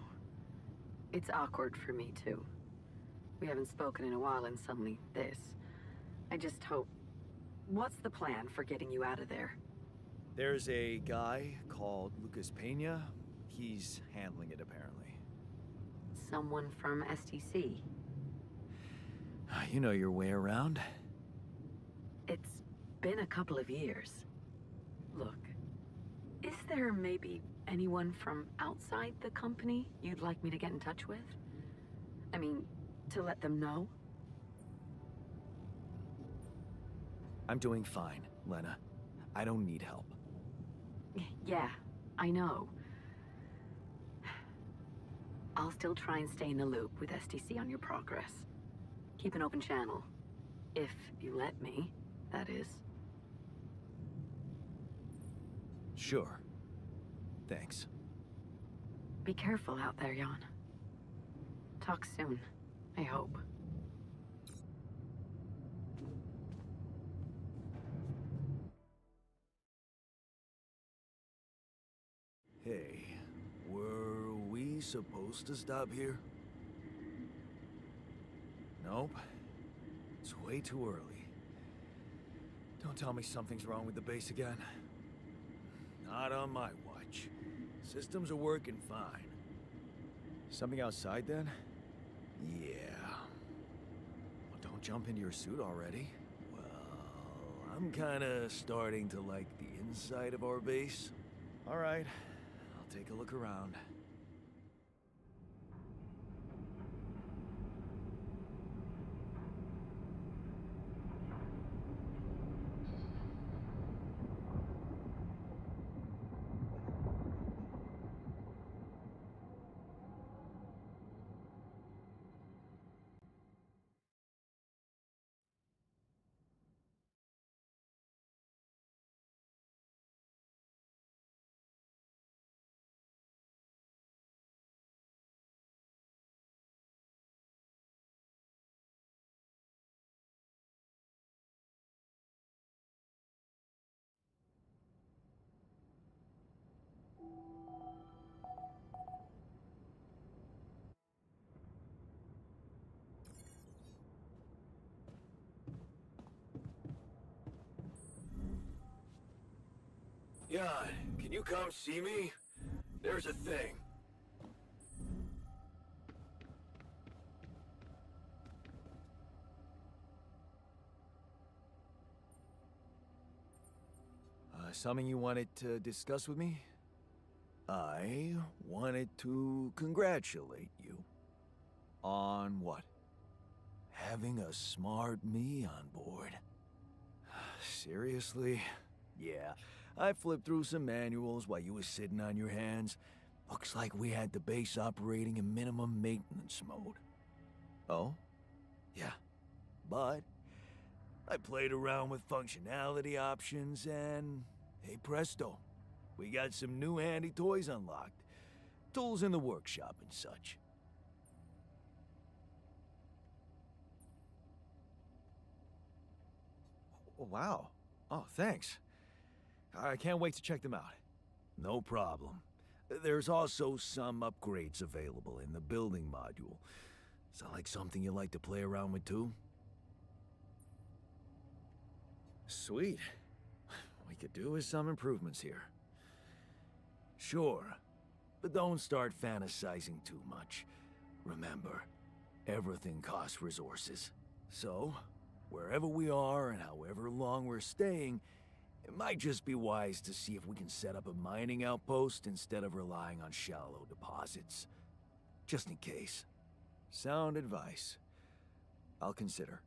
It's awkward for me, too. We haven't spoken in a while and suddenly this. I just hope... What's the plan for getting you out of there? There's a guy called Lucas Peña. He's handling it, apparently. Someone from STC? You know your way around. It's been a couple of years. Look, is there maybe anyone from outside the company you'd like me to get in touch with? I mean, to let them know? I'm doing fine, Lena. I don't need help. Yeah, I know. I'll still try and stay in the loop with STC on your progress. Keep an open channel. If you let me, that is. Sure. Thanks. Be careful out there, Jan. Talk soon, I hope. Hey, were we supposed to stop here? Nope. It's way too early. Don't tell me something's wrong with the base again. Not on my watch. Systems are working fine. Something outside then? Yeah. Well, don't jump into your suit already. Well, I'm kinda starting to like the inside of our base. All right. I'll take a look around. Jan, can you come see me? There's a thing. Something you wanted to discuss with me? I wanted to congratulate you. On what? Having a smart me on board. Seriously? Yeah, I flipped through some manuals while you were sitting on your hands. Looks like we had the base operating in minimum maintenance mode. Oh? Yeah. But I played around with functionality options and... hey presto. We got some new handy toys unlocked. Tools in the workshop and such. Wow. Oh, thanks. I can't wait to check them out. No problem. There's also some upgrades available in the building module. Sound like something you like to play around with too? Sweet. We could do with some improvements here. Sure, but don't start fantasizing too much. Remember, everything costs resources. So, wherever we are and however long we're staying, it might just be wise to see if we can set up a mining outpost instead of relying on shallow deposits. Just in case. Sound advice. I'll consider.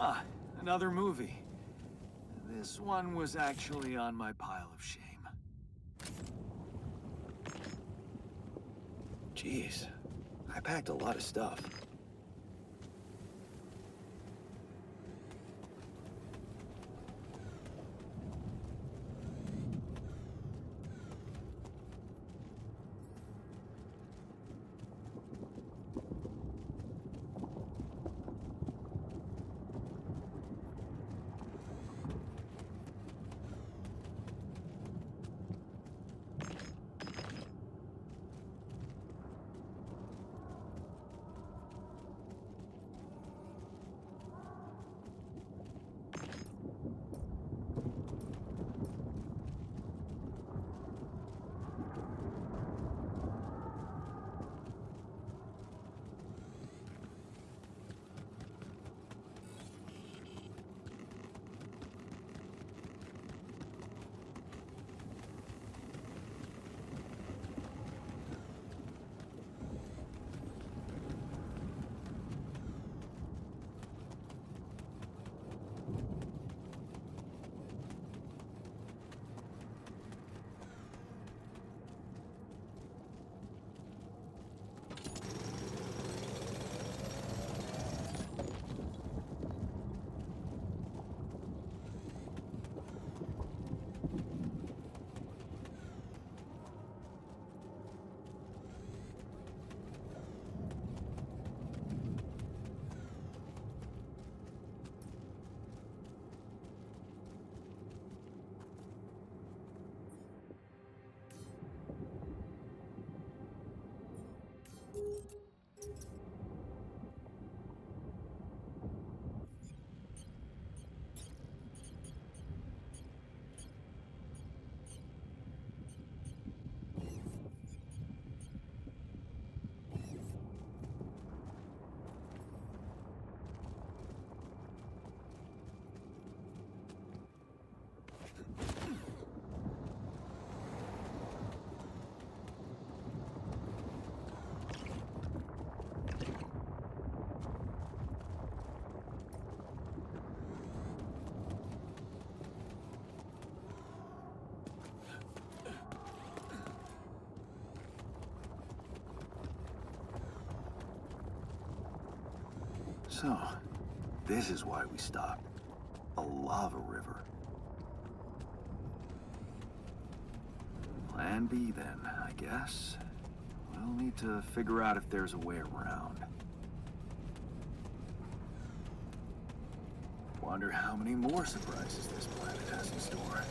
Ah, another movie. This one was actually on my pile of shame. Jeez, I packed a lot of stuff. So, this is why we stopped. A lava river. Plan B then, I guess. We'll need to figure out if there's a way around. Wonder how many more surprises this planet has in store.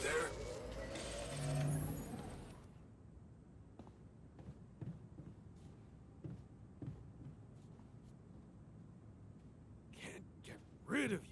there? Can't get rid of you.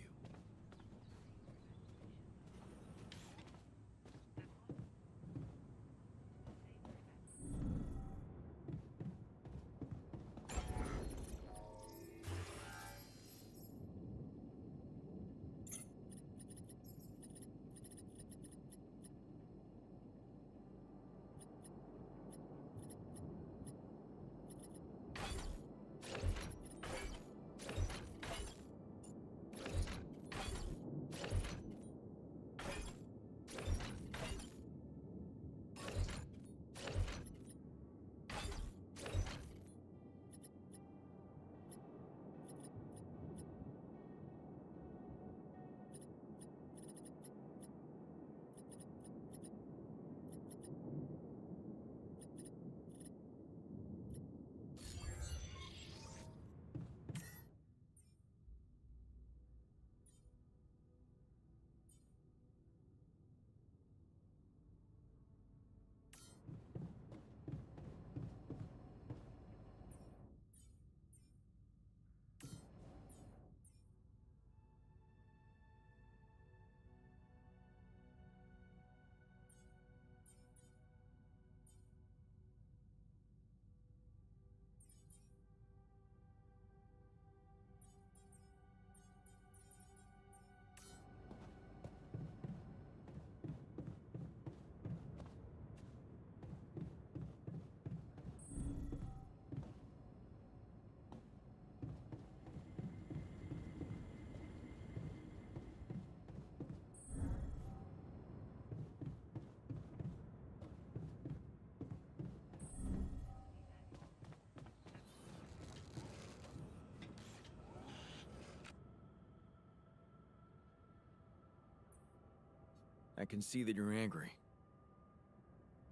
I can see that you're angry.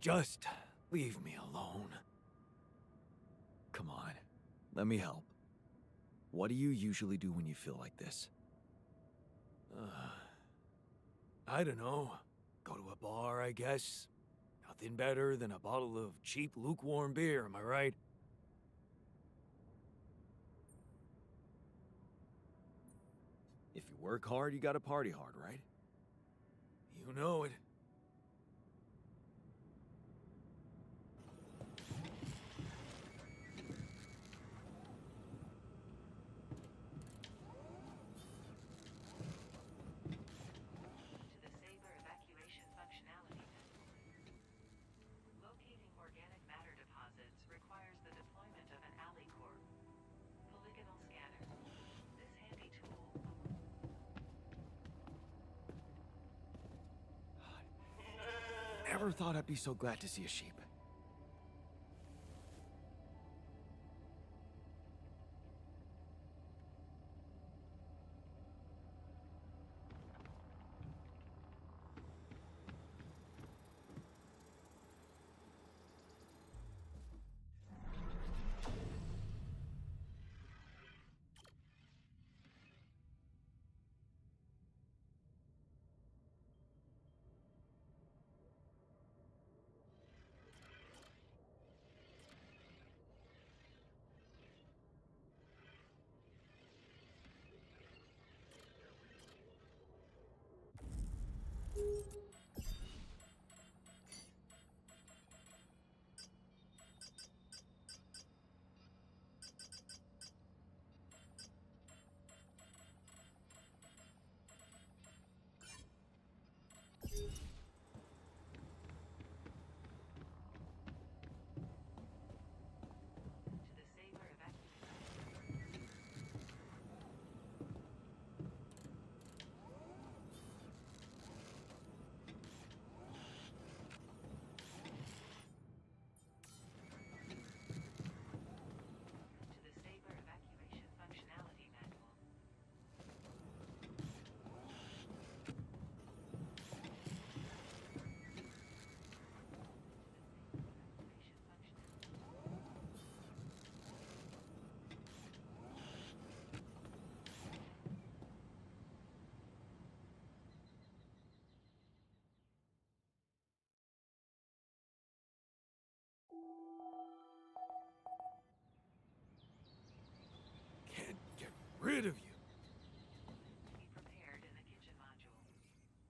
Just leave me alone. Come on, let me help. What do you usually do when you feel like this? I don't know. Go to a bar, I guess. Nothing better than a bottle of cheap, lukewarm beer, am I right? If you work hard, you gotta party hard, right? You know it. To the Saber evacuation functionality. Locating organic matter deposits requires the deployment of an alley core. Polygonal scanner. This handy tool. Never thought I'd be so glad to see a sheep. rid of you. Be prepared in the kitchen module.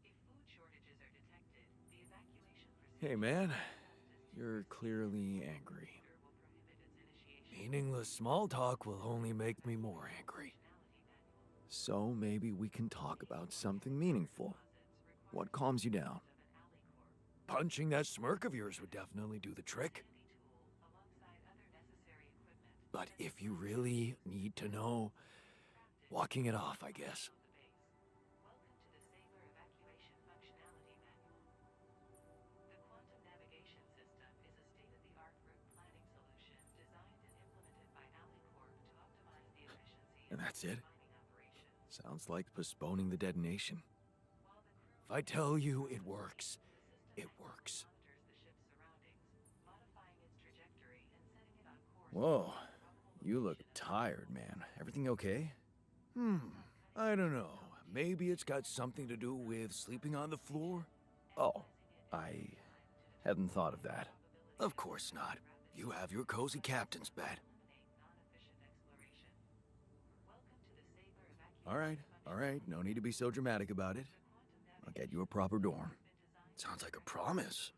If food shortages are detected, the evacuation procedure Hey, man. You're clearly angry. will prohibit its initiation. Meaningless small talk will only make me more angry. So maybe we can talk about something meaningful. What calms you down? Punching that smirk of yours would definitely do the trick. But if you really need to know, walking it off, I guess. Welcome to the 𝙬𝙤𝙤 evacuation functionality manual. The quantum navigation system is a state-of-the-art route planning solution designed and implemented by ALTERS to optimize the efficiency And of that's it? mining operations. Sounds like postponing the detonation. If I tell you it works, it works. Monitors the ship's surroundings, modifying its trajectory and setting it on course. Whoa, you look tired, man. Everything okay? I don't know. Maybe it's got something to do with sleeping on the floor? Oh, I hadn't thought of that. Of course not. You have your cozy captain's bed. All right, no need to be so dramatic about it. I'll get you a proper dorm. Sounds like a promise.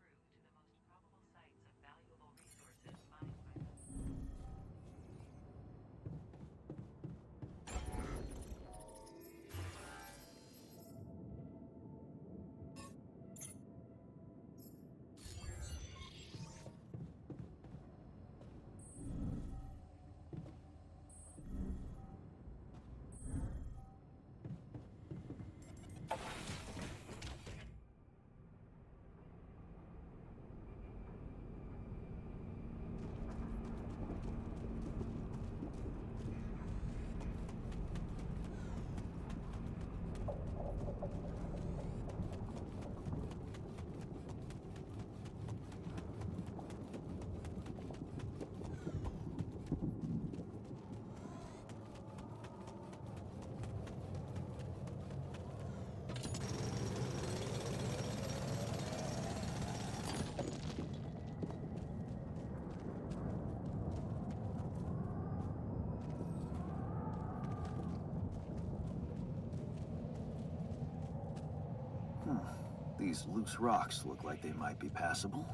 These loose rocks look like they might be passable.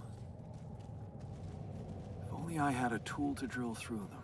If only I had a tool to drill through them.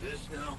This now?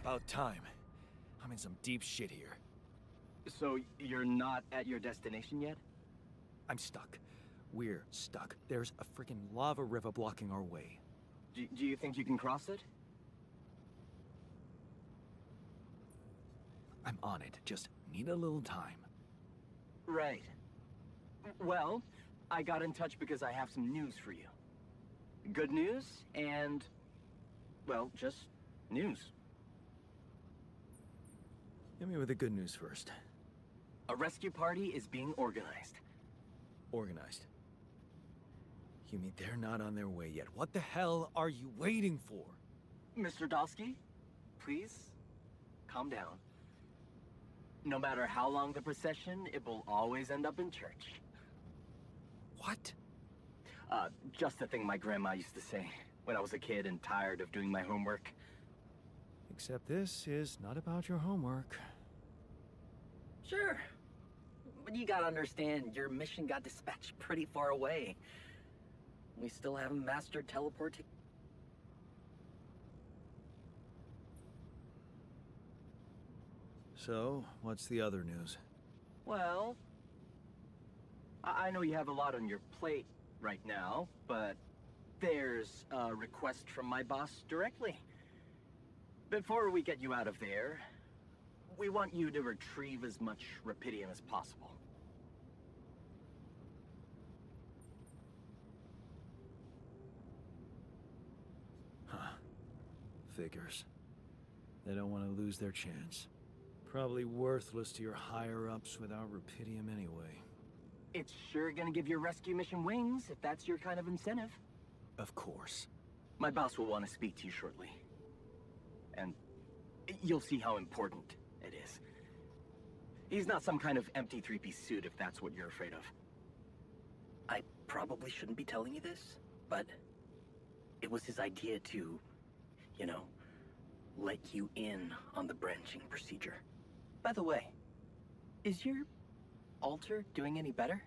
About time. I'm in some deep shit here. So, you're not at your destination yet? I'm stuck. We're stuck. There's a freaking lava river blocking our way. Do you think you can cross it? I'm on it. Just need a little time. Right. Well, I got in touch because I have some news for you. Good news and, well, just news. Hit me with the good news first. A rescue party is being organized. Organized. You mean they're not on their way yet? What the hell are you waiting for? Mr. Ďaľský, please, calm down. No matter how long the procession, it will always end up in church. What? Just a thing my grandma used to say when I was a kid and tired of doing my homework. Except this is not about your homework. Sure. But you gotta understand, your mission got dispatched pretty far away. We still haven't mastered teleporting. So, what's the other news? Well, I know you have a lot on your plate right now, but there's a request from my boss directly. Before we get you out of there, we want you to retrieve as much Rapidium as possible. Huh. Figures. They don't want to lose their chance. Probably worthless to your higher-ups without Rapidium anyway. It's sure gonna give your rescue mission wings, if that's your kind of incentive. Of course. My boss will want to speak to you shortly. And you'll see how important it is. He's not some kind of empty three-piece suit, if that's what you're afraid of. I probably shouldn't be telling you this, but it was his idea to, you know, let you in on the branching procedure. By the way, is your altar doing any better?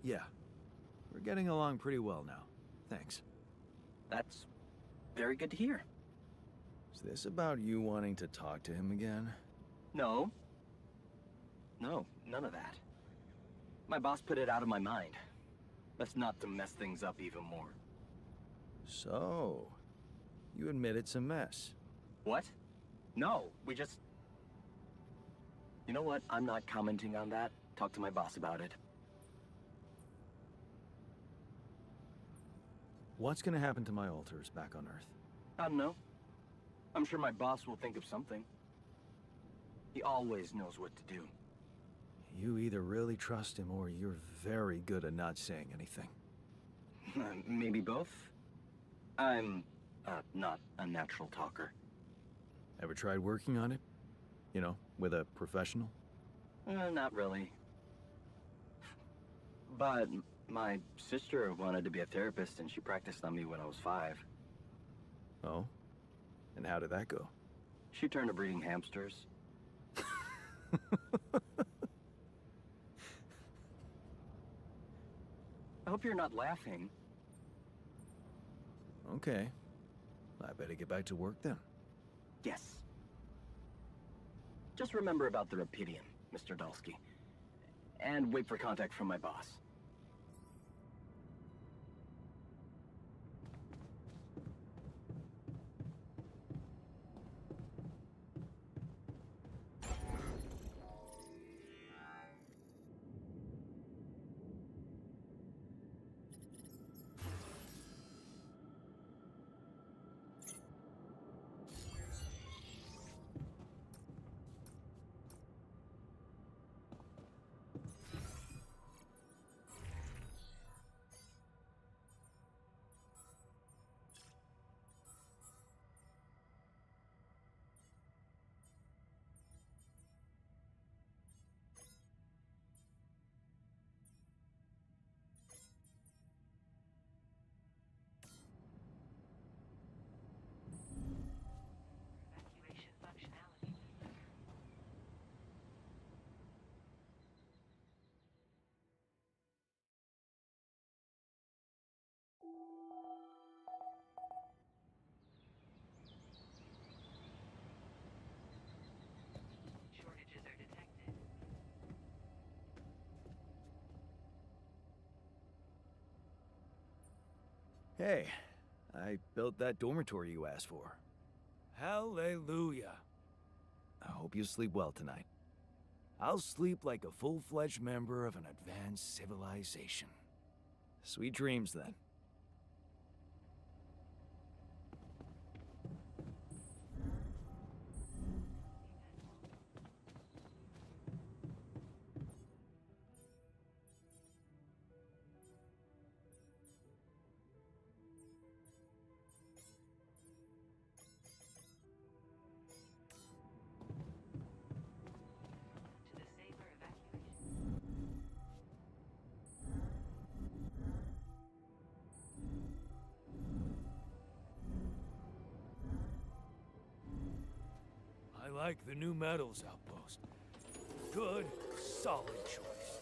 Yeah. We're getting along pretty well now. Thanks. That's very good to hear. Is this about you wanting to talk to him again? No. No, none of that. My boss put it out of my mind. That's not to mess things up even more. So, you admit it's a mess. What? No, we just... You know what? I'm not commenting on that. Talk to my boss about it. What's gonna happen to my altars back on Earth? I don't know. I'm sure my boss will think of something. He always knows what to do. You either really trust him or you're very good at not saying anything. Maybe both? I'm, not a natural talker. Ever tried working on it? You know, with a professional? Not really. But My sister wanted to be a therapist, and she practiced on me when I was 5. Oh? And how did that go? She turned to breeding hamsters. I hope you're not laughing. Okay. I better get back to work then. Yes. Just remember about the Rapidium, Mr. Dulski. And wait for contact from my boss. Evacuation functionality. Shortages are detected. Hey, I built that dormitory you asked for. Hallelujah. I hope you sleep well tonight. I'll sleep like a full-fledged member of an advanced civilization. Sweet dreams, then. To the safer evacuation. I like the new metals outpost. Good, solid choice.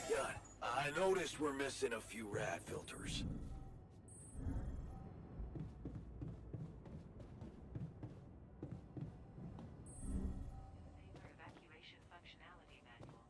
Yeah, I noticed we're missing a few rad filters. Safer evacuation functionality manual.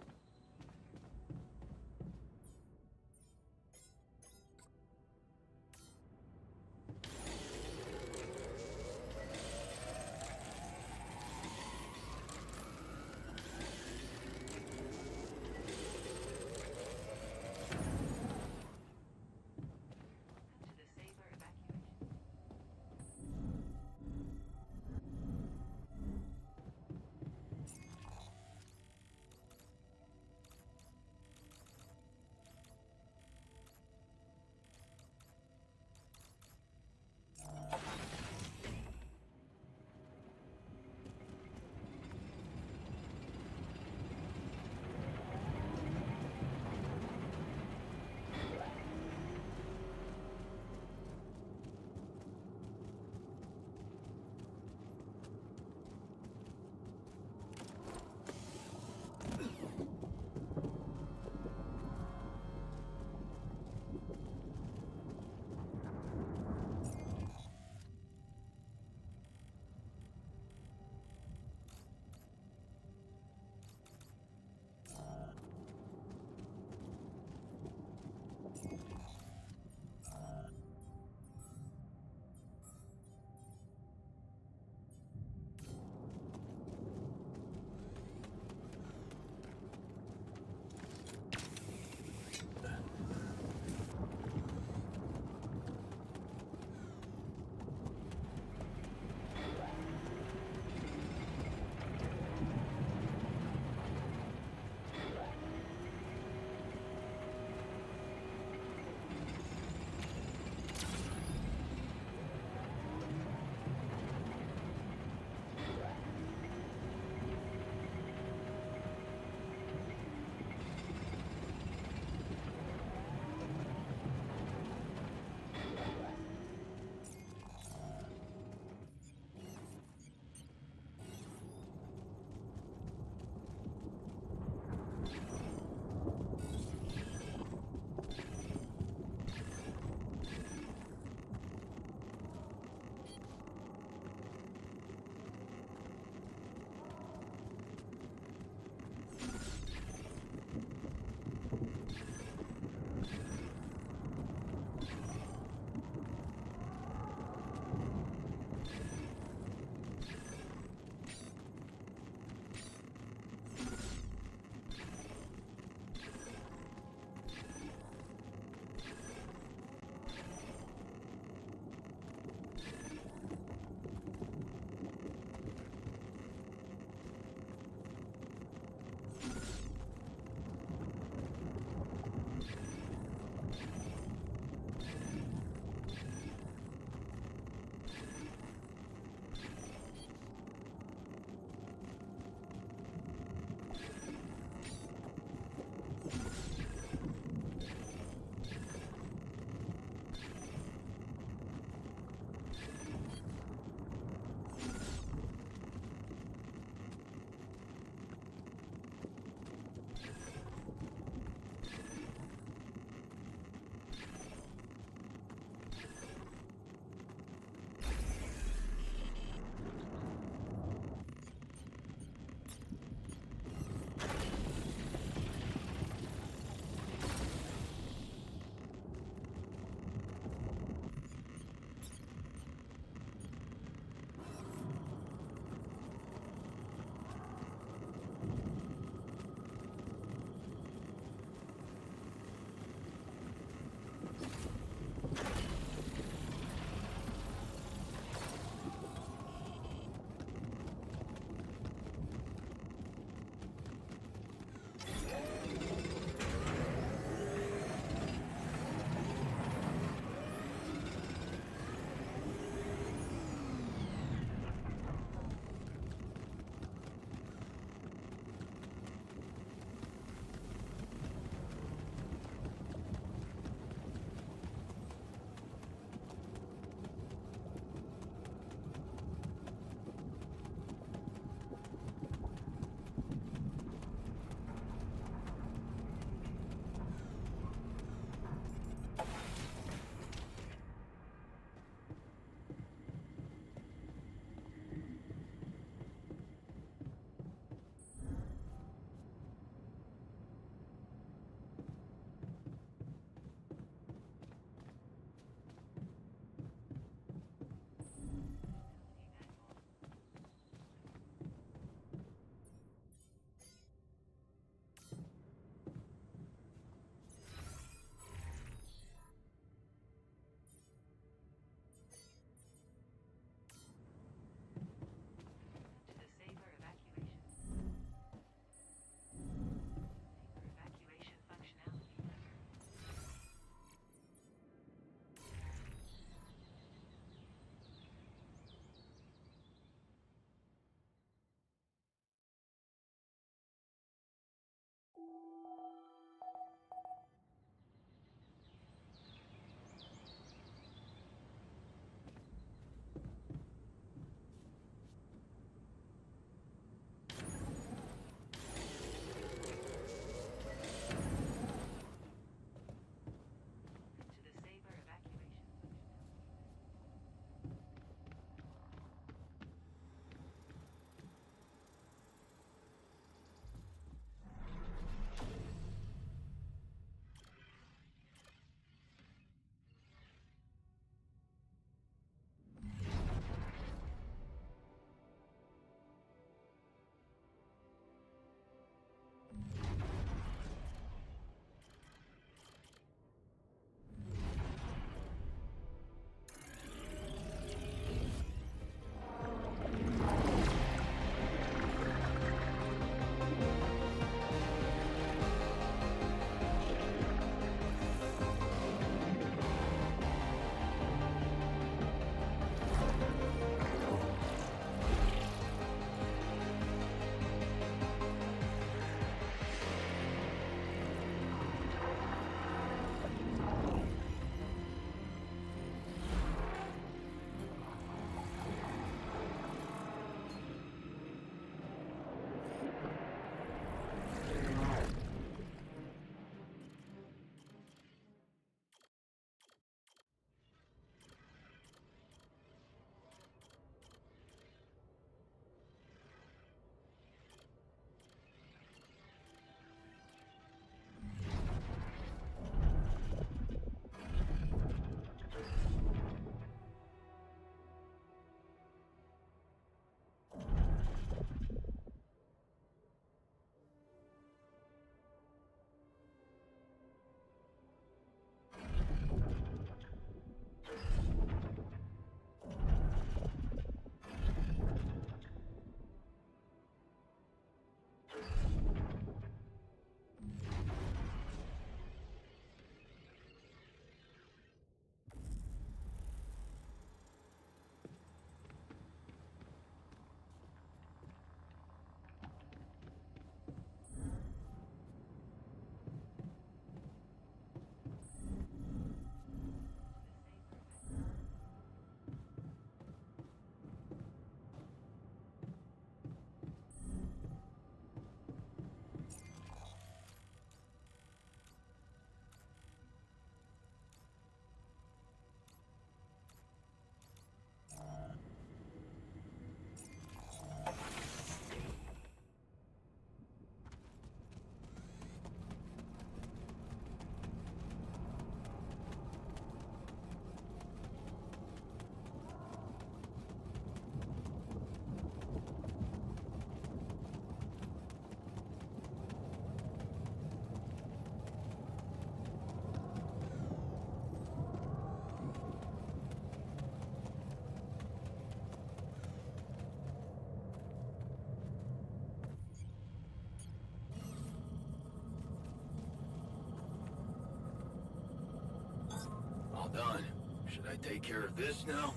take care of this now?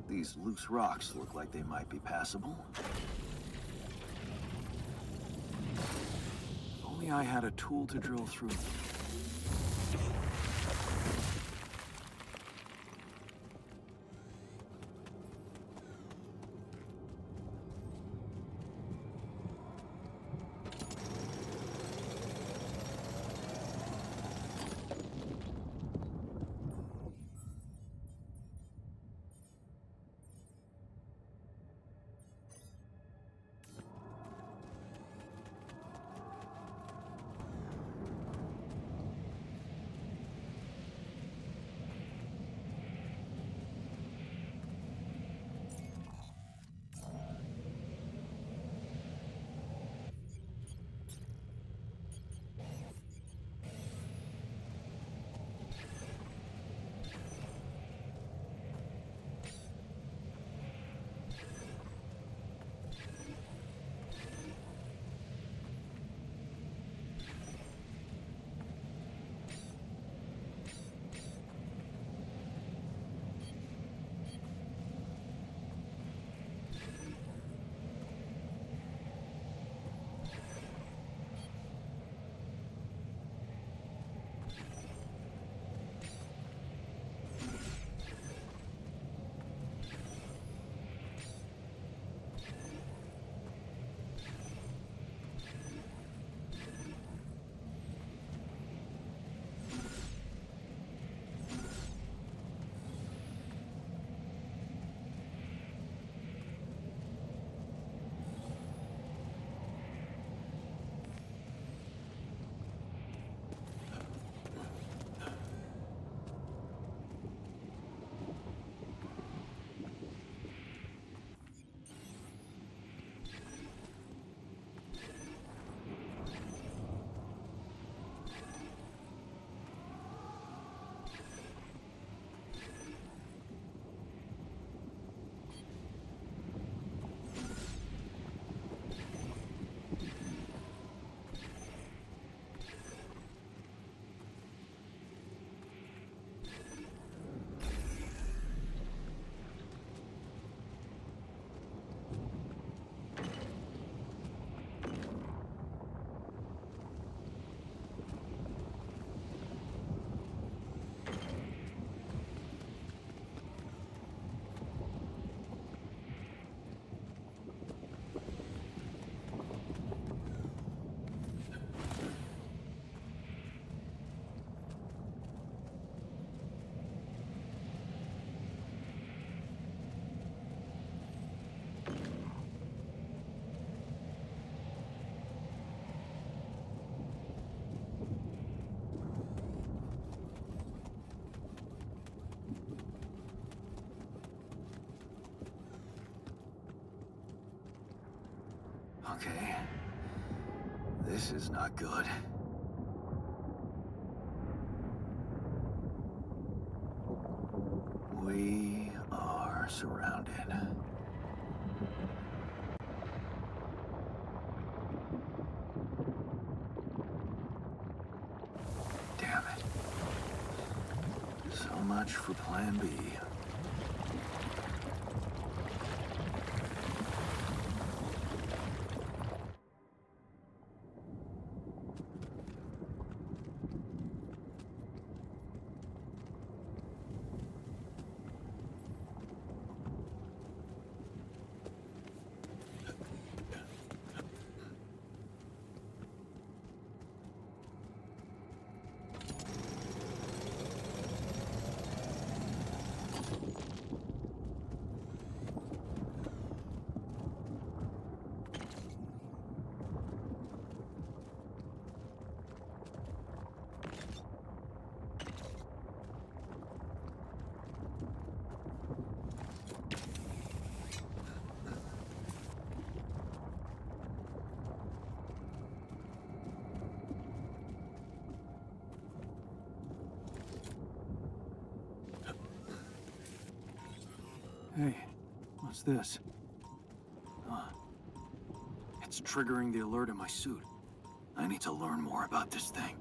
These loose rocks look like they might be passable. If only I had a tool to drill through them. Okay. This is not good. We are surrounded. Damn it. So much for Plan B. Hey, what's this? It's triggering the alert in my suit. I need to learn more about this thing.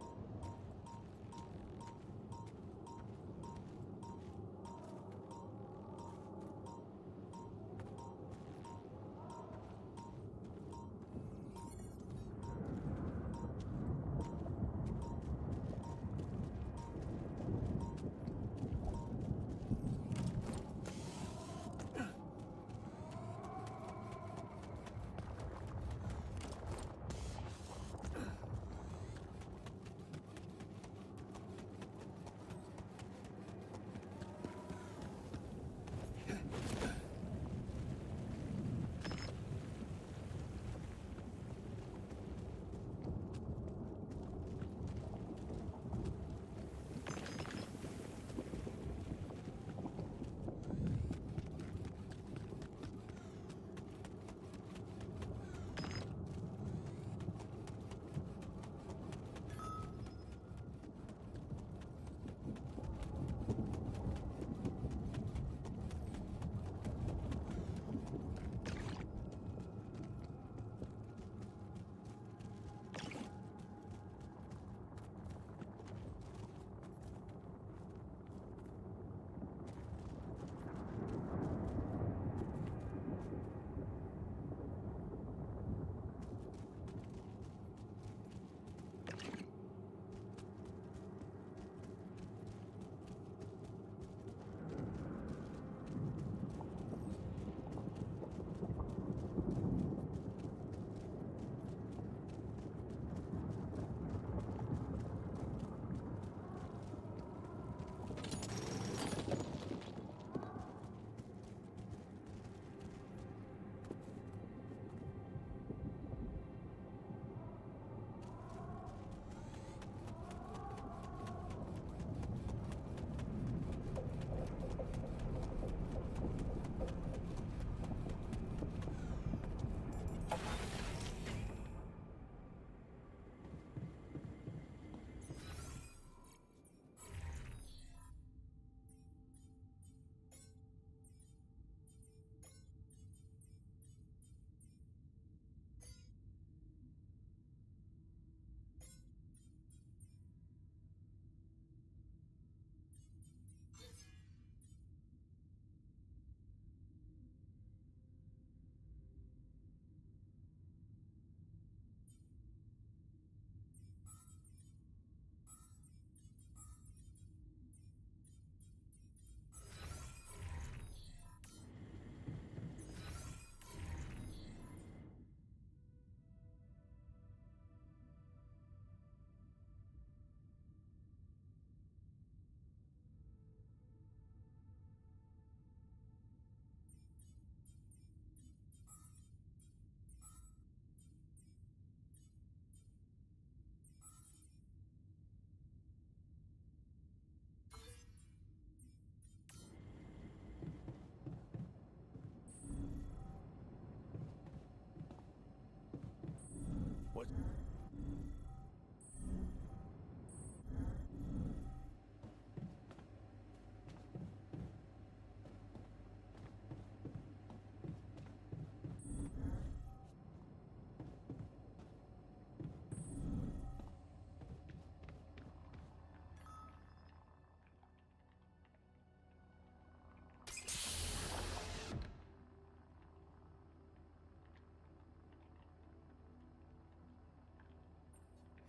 What?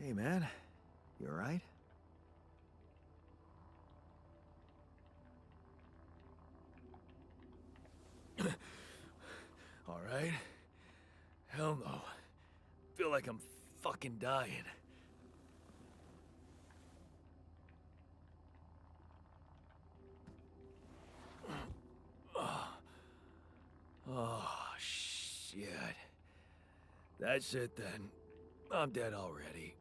Hey, man. You all right? All right? Hell no. Feel like I'm fucking dying. Oh, shit. That's it then. I'm dead already.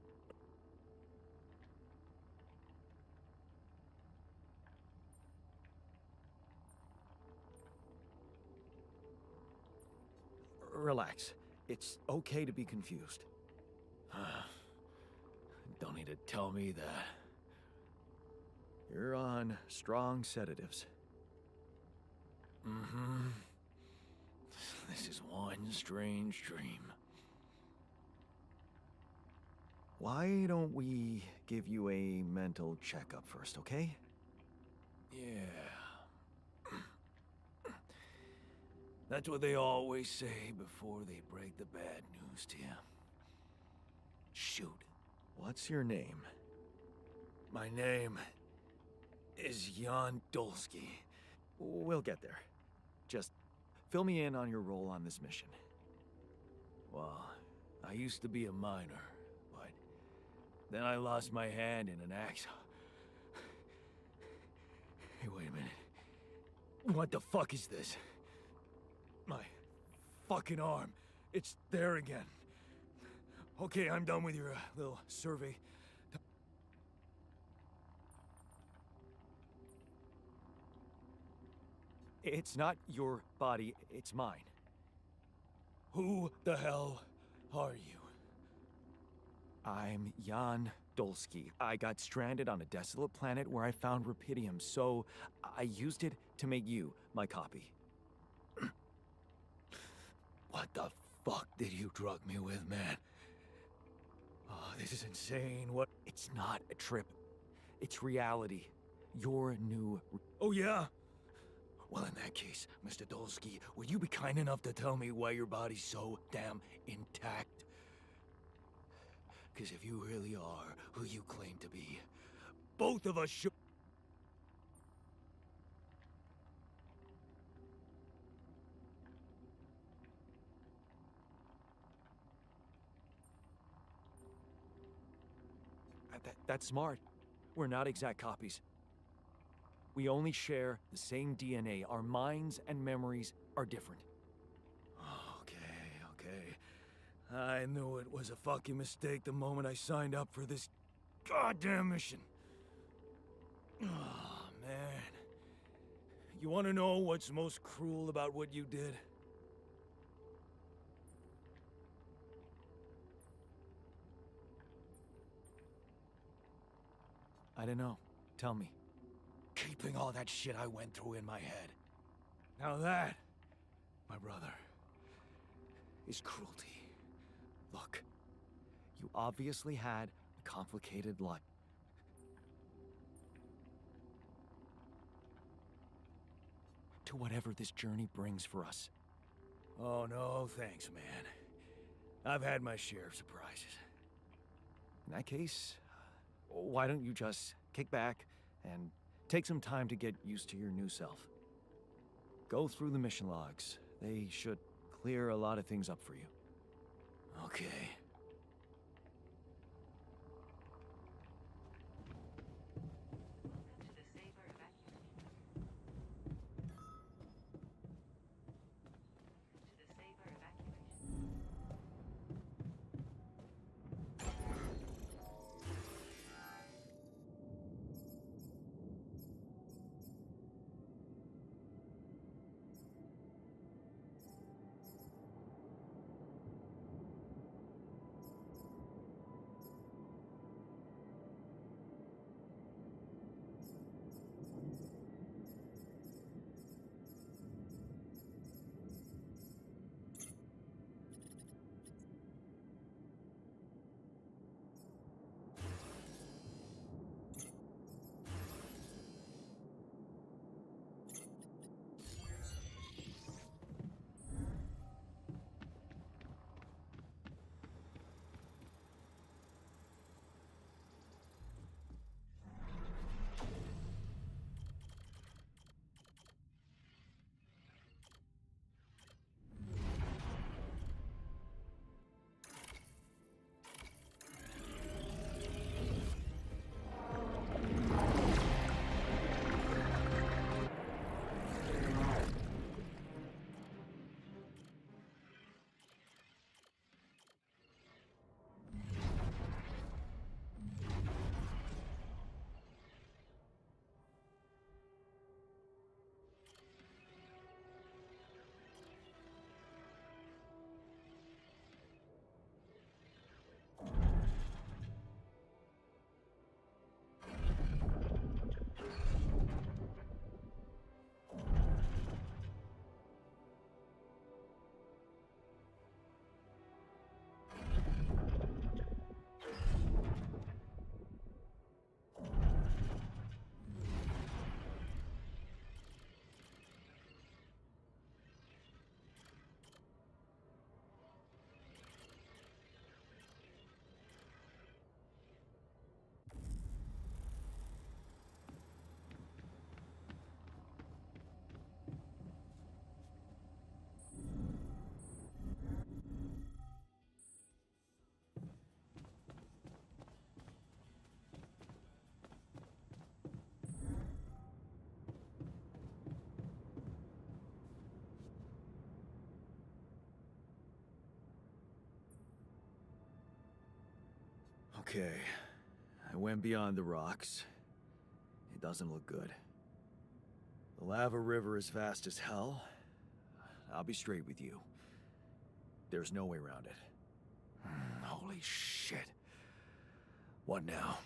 Relax. It's okay to be confused. Don't need to tell me that. You're on strong sedatives. Mm-hmm. This is one strange dream. Why don't we give you a mental checkup first, okay? Yeah. That's what they always say before they break the bad news to you. Shoot. What's your name? My name is Jan Dolsky. We'll get there. Just fill me in on your role on this mission. Well, I used to be a miner, but then I lost my hand in an accident. Hey, wait a minute. What the fuck is this? My fucking arm. It's there again. Okay, I'm done with your little survey. It's not your body, it's mine. Who the hell are you? I'm Jan Dolsky. I got stranded on a desolate planet where I found Rapidium, so I used it to make you my copy. What the fuck did you drug me with, man? Oh, this is insane. What? It's not a trip. It's reality. Your new... Oh, yeah? Well, in that case, Mr. Dolsky, would you be kind enough to tell me why your body's so damn intact? Because if you really are who you claim to be, both of us should... That's smart. We're not exact copies. We only share the same DNA. Our minds and memories are different. Okay. I knew it was a fucking mistake the moment I signed up for this goddamn mission. Oh, man. You want to know what's most cruel about what you did? I don't know. Tell me. Keeping all that shit I went through in my head. Now that, my brother, is cruelty. Look, you obviously had a complicated life. To whatever this journey brings for us. Oh, no, thanks, man. I've had my share of surprises. In that case, why don't you just kick back and take some time to get used to your new self? Go through the mission logs. They should clear a lot of things up for you. Okay. Okay. I went beyond the rocks. It doesn't look good. The lava river is vast as hell. I'll be straight with you. There's no way around it. Holy shit. What now?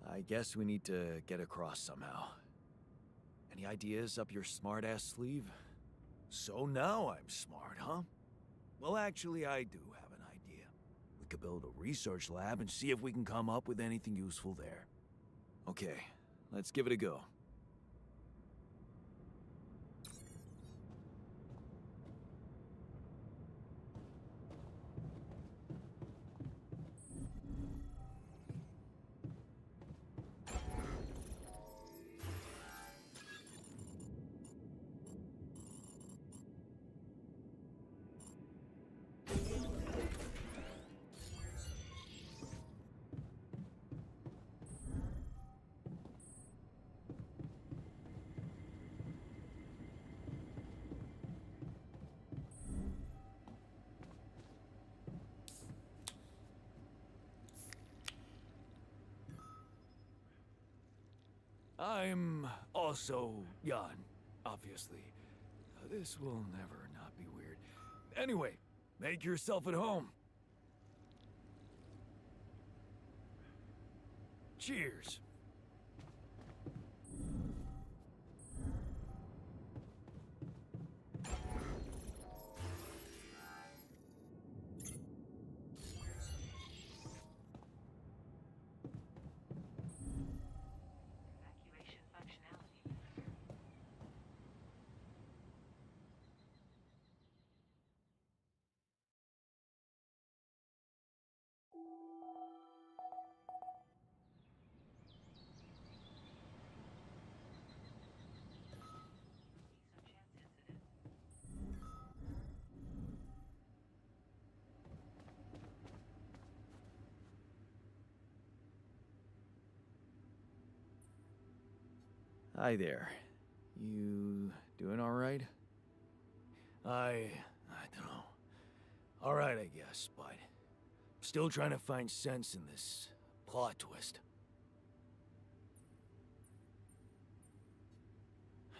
I guess we need to get across somehow. Any ideas up your smart-ass sleeve? So now I'm smart, huh? Well, actually, I do have an idea. We could build a research lab and see if we can come up with anything useful there. Okay, let's give it a go. I'm also Jan, obviously. This will never not be weird. Anyway, make yourself at home. Cheers. Evacuation functionality. Hi there. You doing all right? I don't know. All right, I guess, but still trying to find sense in this plot twist.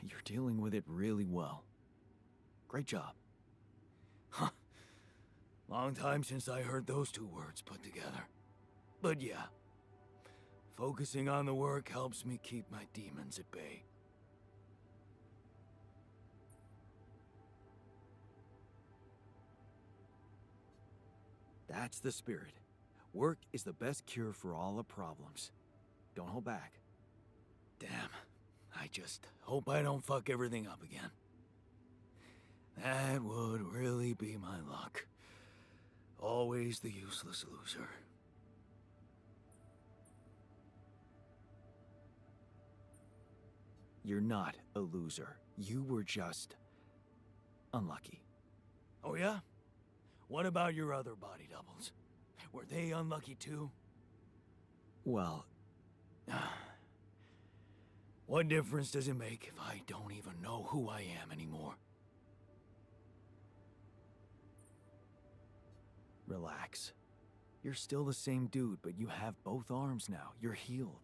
You're dealing with it really well. Great job. Huh. Long time since I heard those two words put together. But yeah. Focusing on the work helps me keep my demons at bay. That's the spirit. Work is the best cure for all the problems. Don't hold back. Damn. I just hope I don't fuck everything up again. That would really be my luck. Always the useless loser. You're not a loser. You were just unlucky. Oh yeah? What about your other body doubles? Were they unlucky too? Well, what difference does it make if I don't even know who I am anymore? Relax. You're still the same dude, but you have both arms now. You're healed.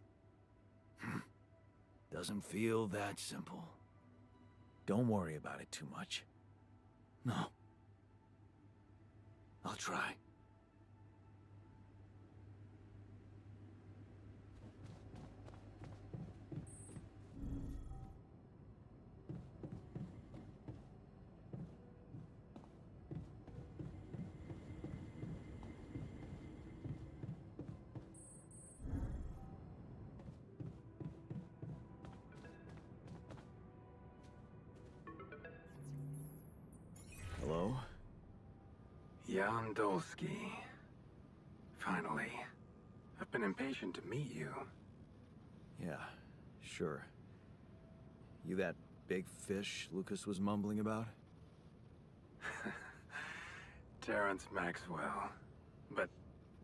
Doesn't feel that simple. Don't worry about it too much. No. I'll try. Jan Dolsky. Finally. I've been impatient to meet you. Yeah, sure. You that big fish Lucas was mumbling about? Terrence Maxwell. But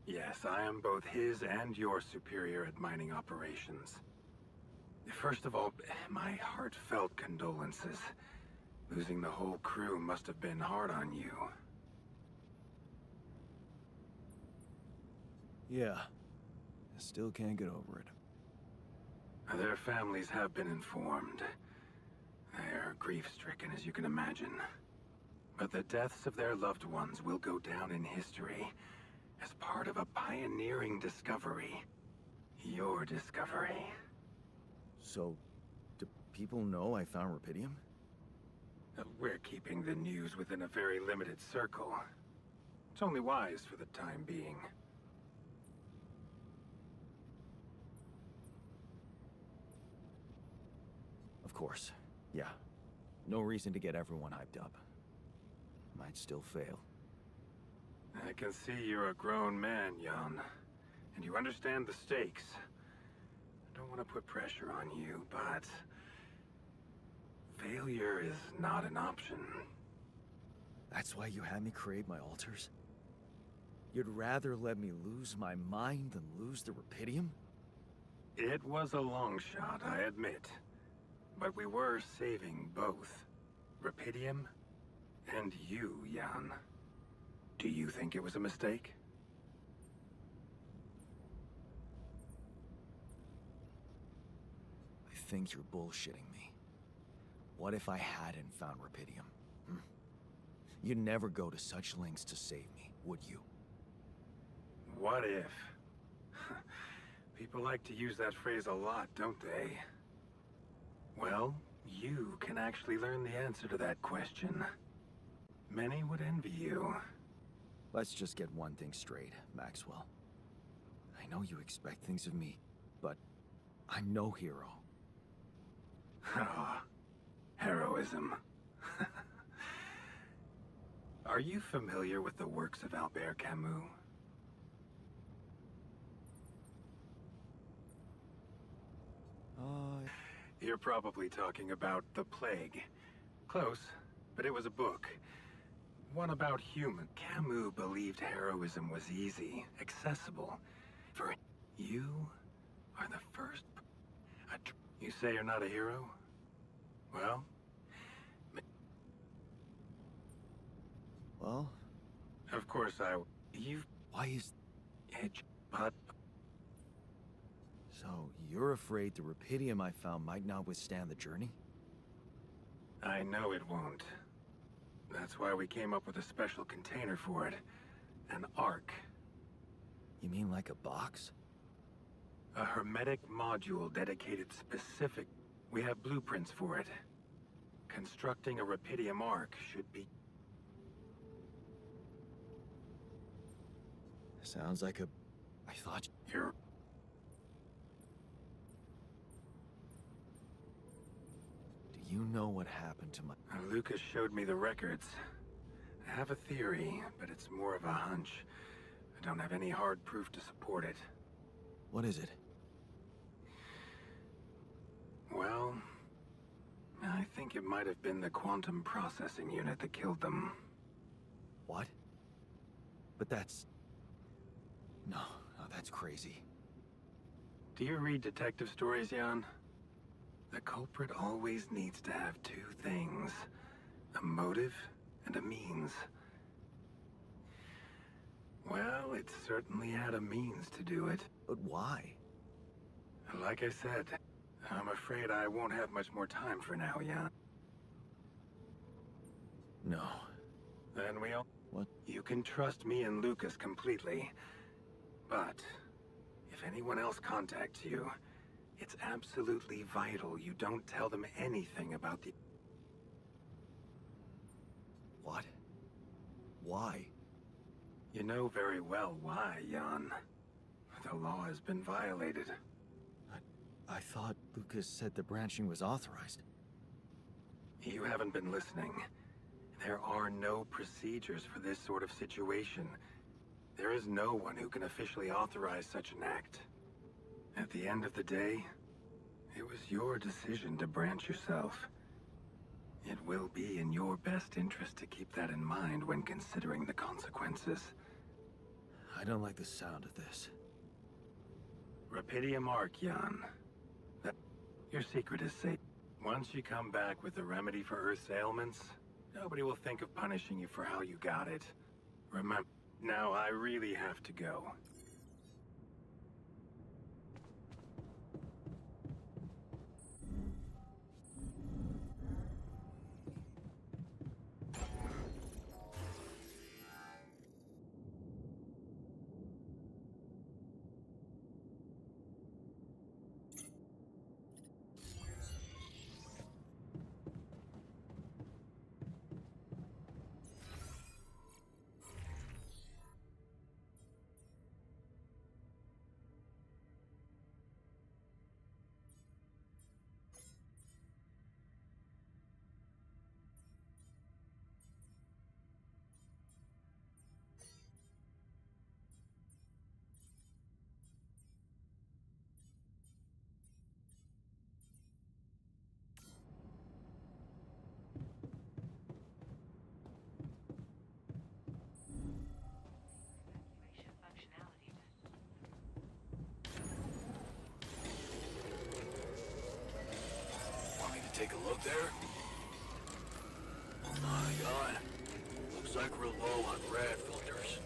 yes, I am both his and your superior at mining operations. First of all, my heartfelt condolences. Losing the whole crew must have been hard on you. Yeah. I still can't get over it. Their families have been informed. They're grief-stricken, as you can imagine. But the deaths of their loved ones will go down in history as part of a pioneering discovery. Your discovery. So, do people know I found Rupidium? We're keeping the news within a very limited circle. It's only wise for the time being. Of course. Yeah. No reason to get everyone hyped up. Might still fail. I can see you're a grown man, Jan. And you understand the stakes. I don't want to put pressure on you, but... failure is not an option. That's why you had me create my alters? You'd rather let me lose my mind than lose the Rupidium? It was a long shot, I admit. But we were saving both. Rupidium and you, Jan. Do you think it was a mistake? I think you're bullshitting me. What if I hadn't found Rupidium? You'd never go to such lengths to save me, would you? What if? People like to use that phrase a lot, don't they? Well, you can actually learn the answer to that question. Many would envy you. Let's just get one thing straight, Maxwell. I know you expect things of me, but I'm no hero. Ah, heroism. Are you familiar with the works of Albert Camus? You're probably talking about The Plague. Close, but it was a book. One about human. Camus believed heroism was easy, accessible. For you are the first... You say you're not a hero? Well... Well? Of course you... Why is... But... So, you're afraid the Rupidium I found might not withstand the journey? I know it won't. That's why we came up with a special container for it. An Ark. You mean like a box? A hermetic module dedicated specific... We have blueprints for it. Constructing a Rupidium Ark should be... Sounds like a... I thought... You're... Do you know what happened to my... Lucas showed me the records. I have a theory, but it's more of a hunch. I don't have any hard proof to support it. What is it? Well... I think it might have been the quantum processing unit that killed them. What? But that's... No, that's crazy. Do you read detective stories, Jan? The culprit always needs to have two things. A motive and a means. Well, it certainly had a means to do it. But why? Like I said, I'm afraid I won't have much more time for now, Jan. No. Then we'll... What? You can trust me and Lucas completely. But, if anyone else contacts you, it's absolutely vital you don't tell them anything about the... What? Why? You know very well why, Jan. The law has been violated. I thought Lucas said the branching was authorized. You haven't been listening. There are no procedures for this sort of situation. There is no one who can officially authorize such an act. At the end of the day, it was your decision to branch yourself. It will be in your best interest to keep that in mind when considering the consequences. I don't like the sound of this. Rapidium Arc, Jan. Your secret is safe. Once you come back with a remedy for Earth's ailments, nobody will think of punishing you for how you got it. Remember, now I really have to go. Take a look there? Oh my god. Looks like we're low on rad filters.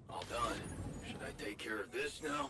All done. Should I take care of this now?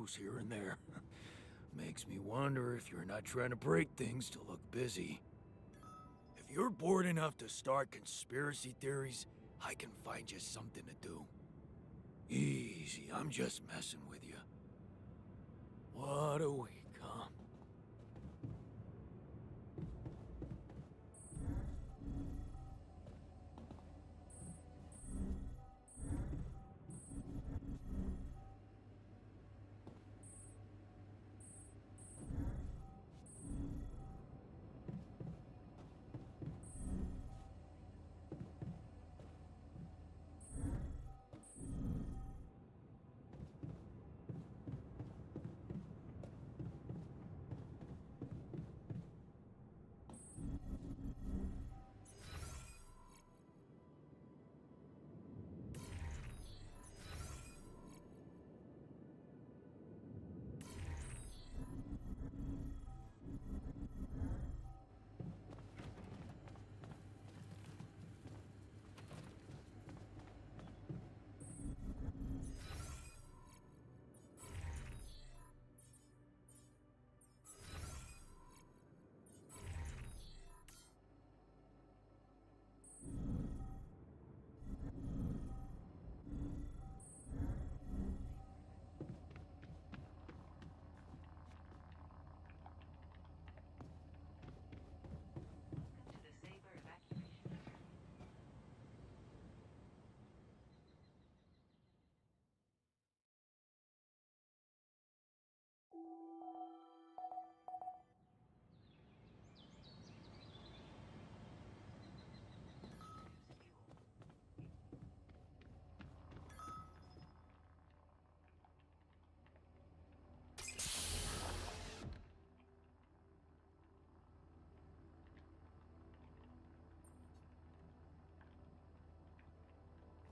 photos here and there. Makes me wonder if you're not trying to break things to look busy. If you're bored enough to start conspiracy theories, I can find you something to do. Easy, I'm just messing with you. What a week, huh?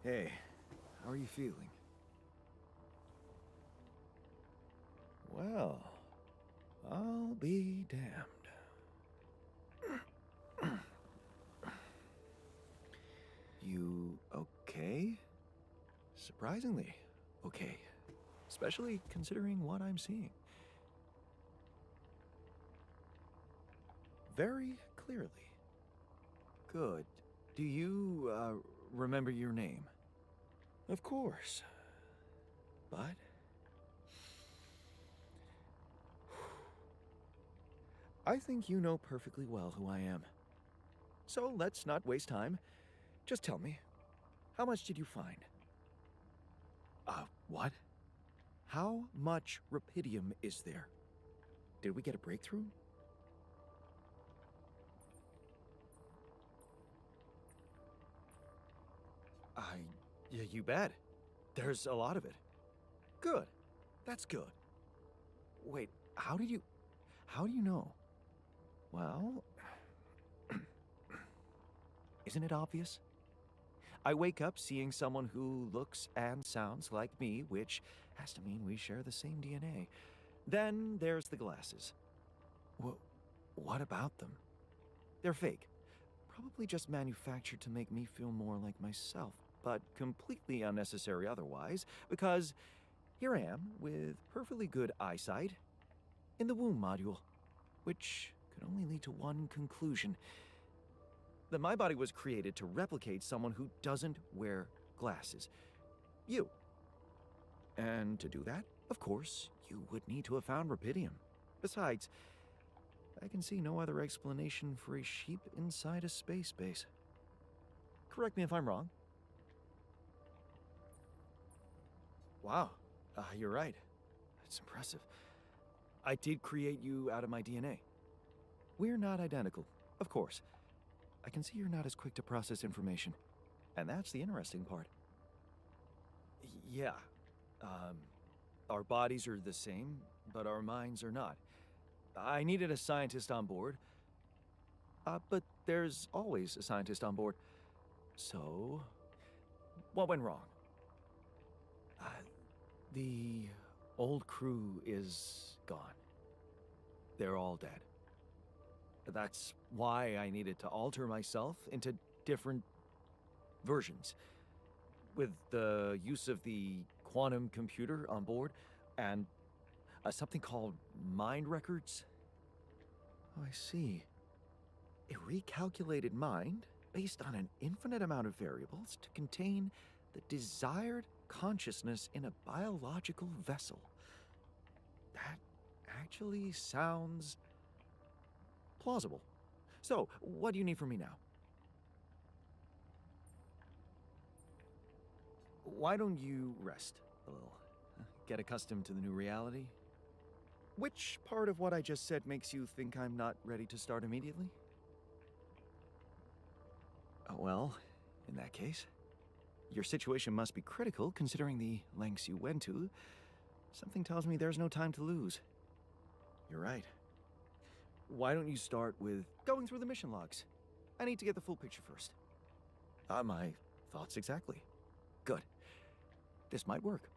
Hey, how are you feeling? Well, I'll be damned. You okay? Surprisingly okay. Especially considering what I'm seeing. Very clearly. Good. Do you, remember your name? Of course. But... I think you know perfectly well who I am. So let's not waste time. Just tell me, how much did you find? What? How much rupidium is there? Did we get a breakthrough? Yeah, you bet. There's a lot of it. Good. That's good. Wait, how do you know? Well, isn't it obvious? I wake up seeing someone who looks and sounds like me, which has to mean we share the same DNA. Then there's the glasses. What about them? They're fake. Probably just manufactured to make me feel more like myself, but completely unnecessary otherwise, because here I am with perfectly good eyesight in the womb module, which could only lead to one conclusion: that my body was created to replicate someone who doesn't wear glasses. You. And to do that, of course, you would need to have found rupidium. Besides, I can see no other explanation for a sheep inside a space base. Correct me if I'm wrong. Wow, you're right. That's impressive. I did create you out of my DNA. We're not identical, of course. I can see you're not as quick to process information. And that's the interesting part. Yeah. Our bodies are the same, but our minds are not. I needed a scientist on board. But there's always a scientist on board. So, what went wrong? The old crew is gone. They're all dead. That's why I needed to alter myself into different versions. With the use of the quantum computer on board, and Something called mind records. Oh, I see. A recalculated mind based on an infinite amount of variables to contain the desired consciousness in a biological vessel. That actually sounds plausible. So, what do you need from me now? Why don't you rest a little? Get accustomed to the new reality? Which part of what I just said makes you think I'm not ready to start immediately? Well, in that case, your situation must be critical considering the lengths you went to. Something tells me there's no time to lose. You're right. Why don't you start with going through the mission logs? I need to get the full picture first. My thoughts exactly. Good. This might work.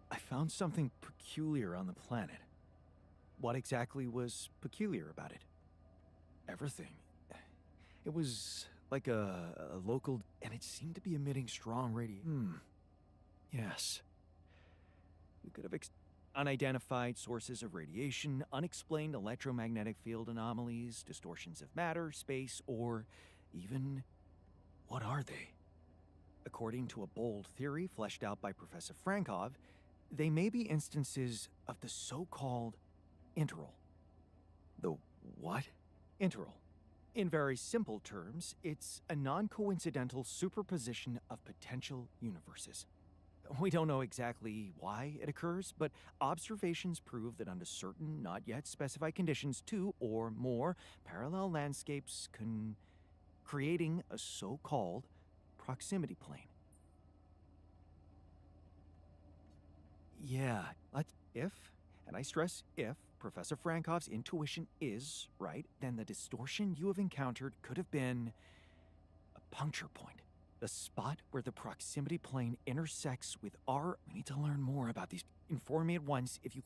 I found something peculiar on the planet. What exactly was peculiar about it? Everything. It was like a local, and it seemed to be emitting strong radiation. Yes. We could have unidentified sources of radiation, unexplained electromagnetic field anomalies, distortions of matter, space, or even, what are they? According to a bold theory fleshed out by Professor Frankov, they may be instances of the so-called interral. The what? Interral. In very simple terms, it's a non-coincidental superposition of potential universes. We don't know exactly why it occurs, but observations prove that under certain, not yet specified conditions, two or more parallel landscapes can creating a so-called proximity plane. Yeah, if, and I stress if, Professor Frankov's intuition is right, then the distortion you have encountered could have been a puncture point. The spot where the proximity plane intersects with our... We need to learn more about these. Inform me at once if you...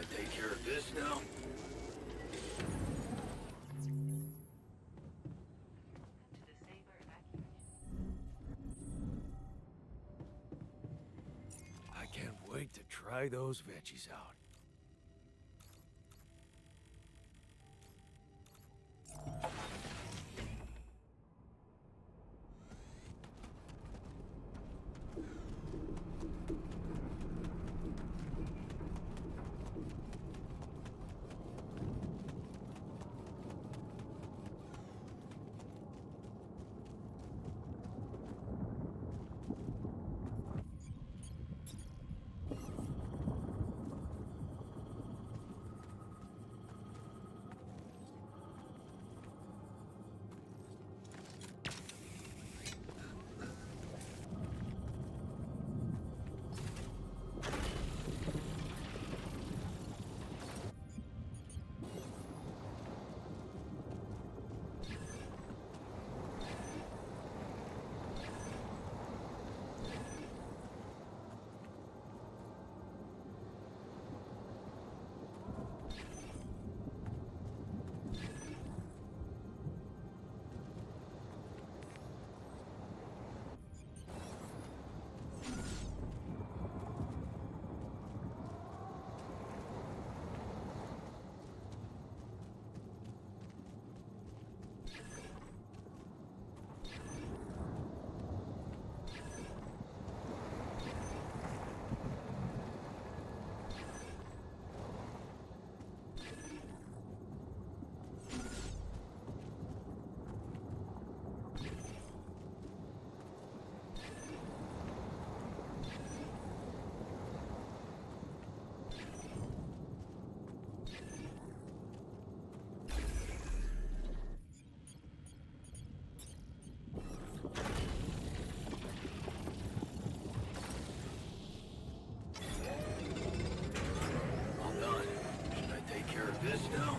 I take care of this now? I can't wait to try those veggies out. This now?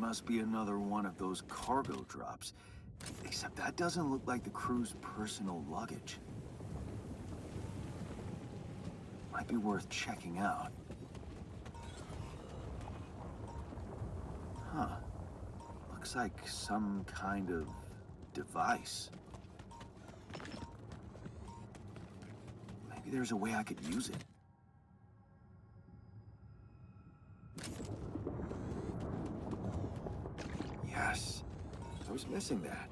must be another one of those cargo drops. Except that doesn't look like the crew's personal luggage. Might be worth checking out. Huh. Looks like some kind of device. Maybe there's a way I could use it. Yes. I was missing that.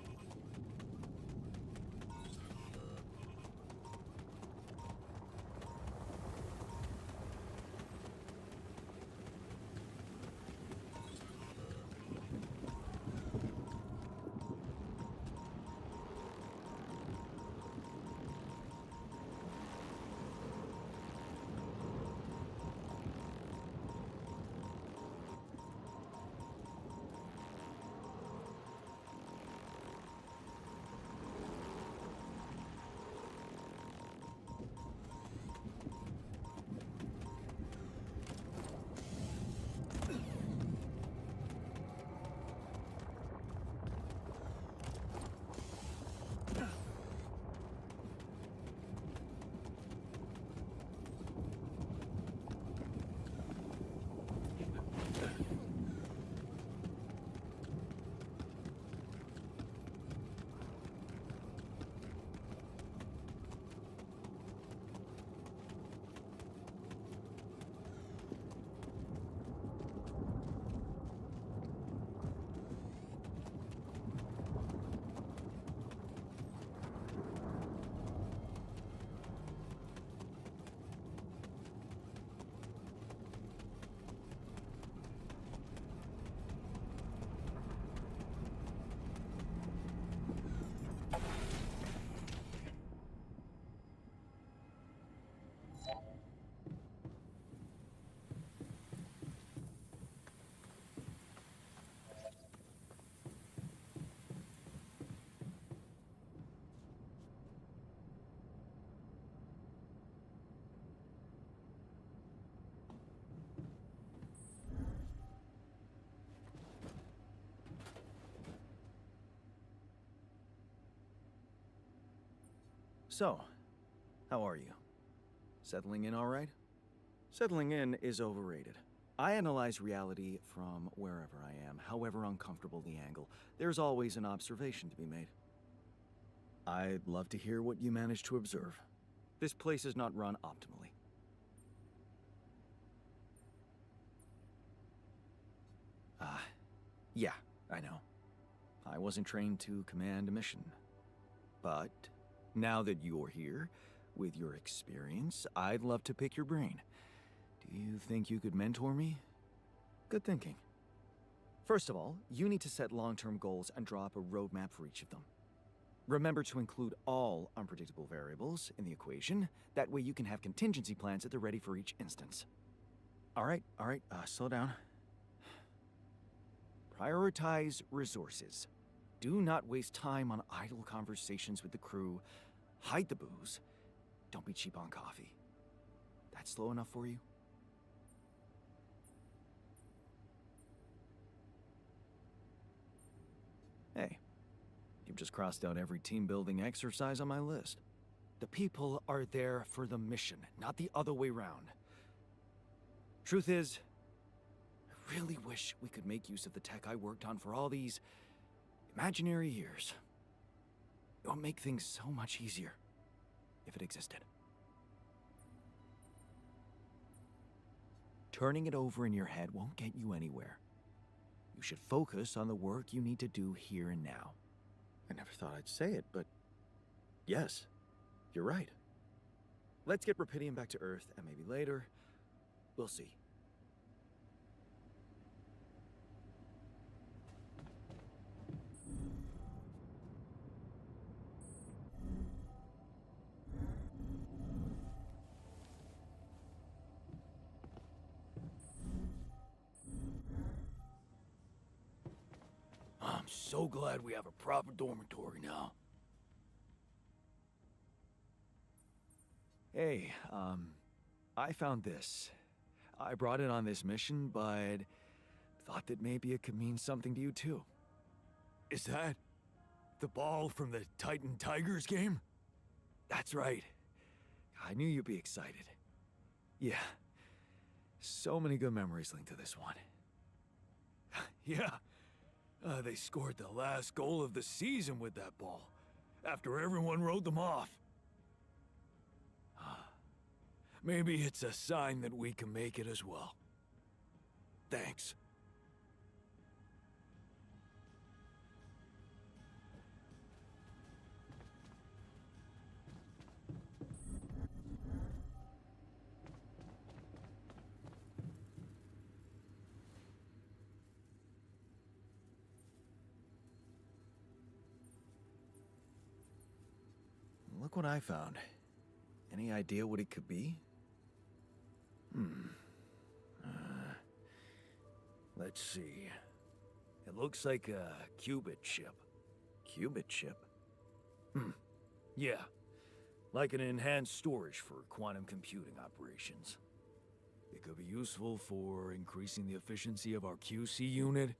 So, how are you? Settling in all right? Settling in is overrated. I analyze reality from wherever I am, however uncomfortable the angle. There's always an observation to be made. I'd love to hear what you managed to observe. This place is not run optimally. Yeah, I know. I wasn't trained to command a mission. But now that you're here, with your experience, I'd love to pick your brain. Do you think you could mentor me? Good thinking. First of all, you need to set long-term goals and draw up a roadmap for each of them. Remember to include all unpredictable variables in the equation. That way you can have contingency plans at the ready for each instance. All right, slow down. Prioritize resources. Do not waste time on idle conversations with the crew. Hide the booze. Don't be cheap on coffee. That slow enough for you? Hey, you've just crossed out every team-building exercise on my list. The people are there for the mission, not the other way round. Truth is, I really wish we could make use of the tech I worked on for all these imaginary years. It would make things so much easier if it existed. Turning it over in your head won't get you anywhere. You should focus on the work you need to do here and now. I never thought I'd say it, but yes, you're right. Let's get Rapidium back to Earth, and maybe later, we'll see. I'm so glad we have a proper dormitory now. Hey, I found this. I brought it on this mission, but thought that maybe it could mean something to you too. Is that the ball from the Titan Tigers game? That's right. I knew you'd be excited. Yeah. So many good memories linked to this one. Yeah. They scored the last goal of the season with that ball, after everyone wrote them off. Maybe it's a sign that we can make it as well. Thanks. Look what I found. Any idea what it could be? Let's see. It looks like a qubit chip. Qubit chip? Yeah. Like an enhanced storage for quantum computing operations. It could be useful for increasing the efficiency of our QC unit.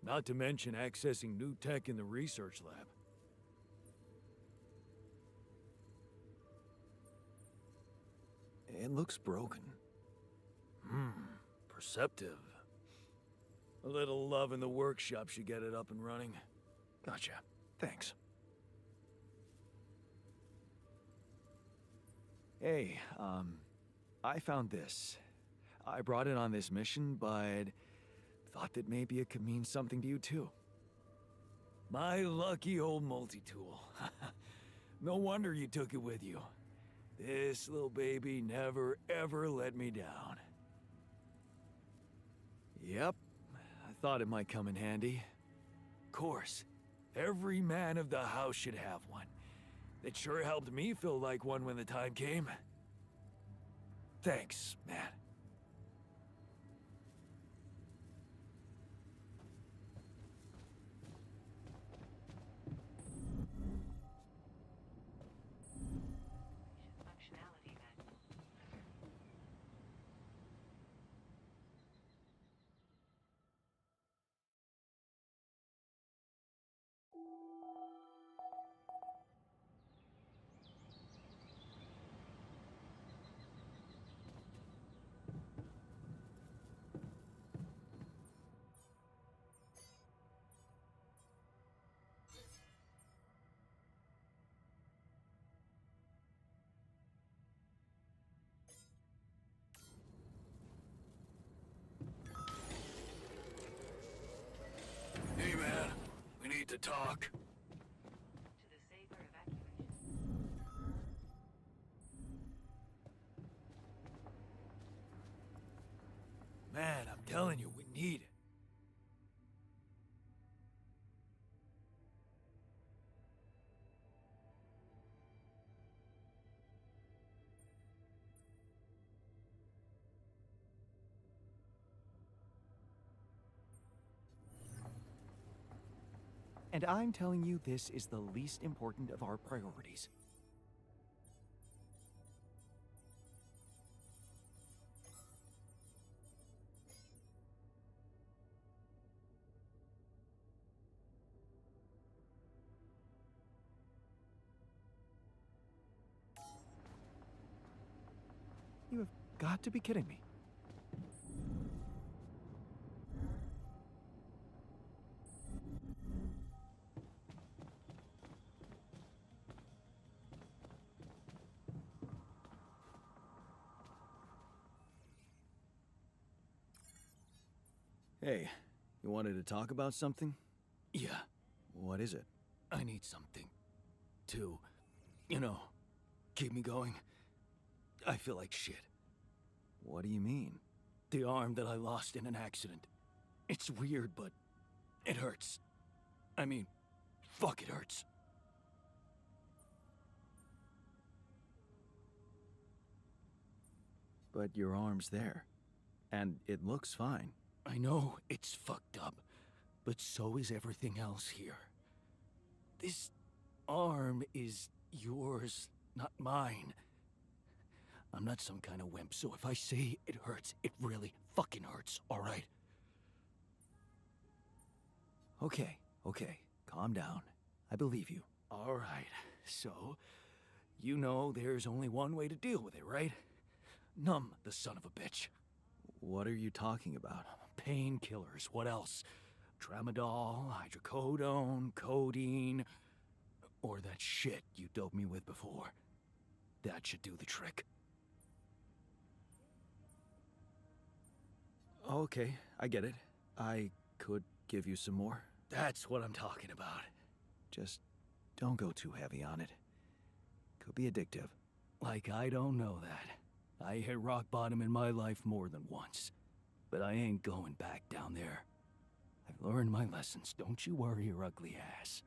Not to mention accessing new tech in the research lab. It looks broken. Perceptive. A little love in the workshop should get it up and running. Gotcha. Thanks. Hey, I found this. I brought it on this mission, but thought that maybe it could mean something to you too. My lucky old multi-tool. No wonder you took it with you. This little baby never ever let me down. Yep, I thought it might come in handy. Of course, every man of the house should have one. It sure helped me feel like one when the time came. Thanks, man. Hey man, we need to talk. To the safer evacuation. Man, I'm telling you, we need it. And I'm telling you this is the least important of our priorities. You have got to be kidding me. Hey, you wanted to talk about something? Yeah. What is it? I need something to, keep me going. I feel like shit. What do you mean? The arm that I lost in an accident. It's weird, but it hurts. I mean, fuck, it hurts. But your arm's there, and it looks fine. I know it's fucked up, but so is everything else here. This arm is yours, not mine. I'm not some kind of wimp, so if I say it hurts, it really fucking hurts, all right? Okay. Calm down. I believe you. All right. So, you know there's only one way to deal with it, right? Numb the son of a bitch. What are you talking about? Painkillers. What else? Tramadol, hydrocodone, codeine, or that shit you doped me with before. That should do the trick. Okay, I get it. I could give you some more. That's what I'm talking about. Just don't go too heavy on it. Could be addictive. Like I don't know that. I hit rock bottom in my life more than once. But I ain't going back down there. I've learned my lessons. Don't you worry your ugly ass.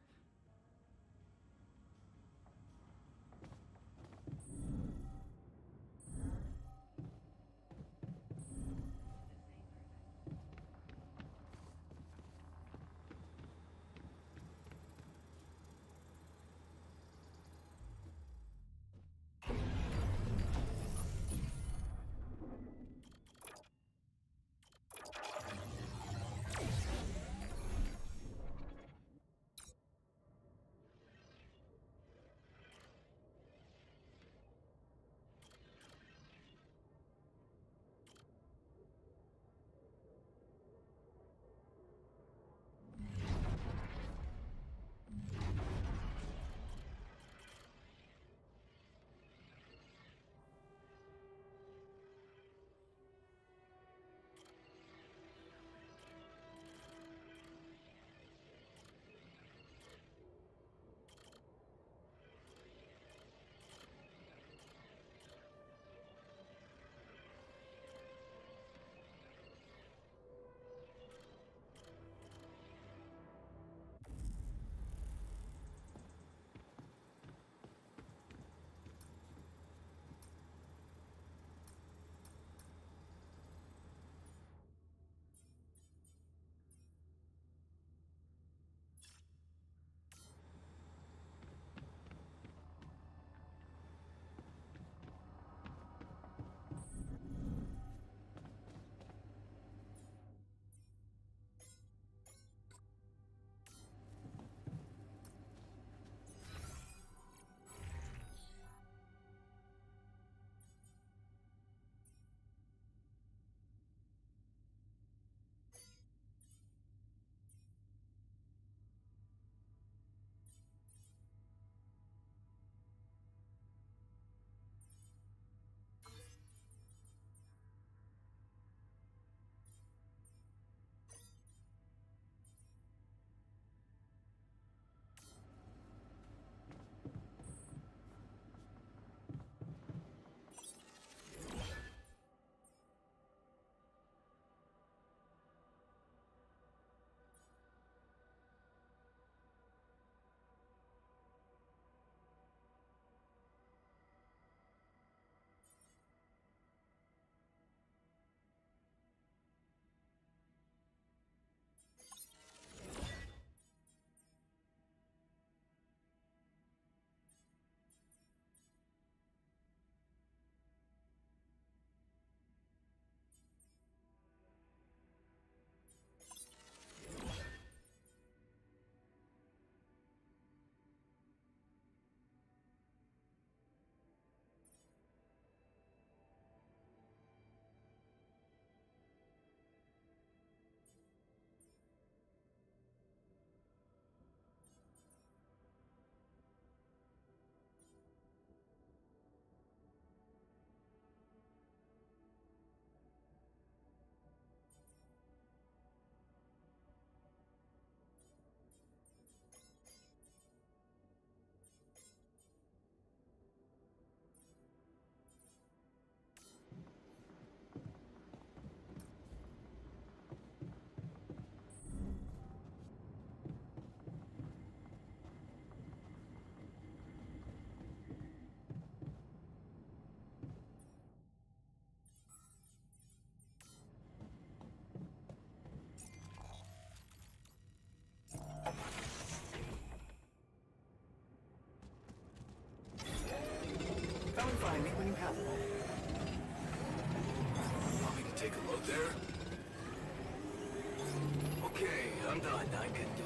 Find me when you have one. Want me to take a look there? Okay, I'm done. I can do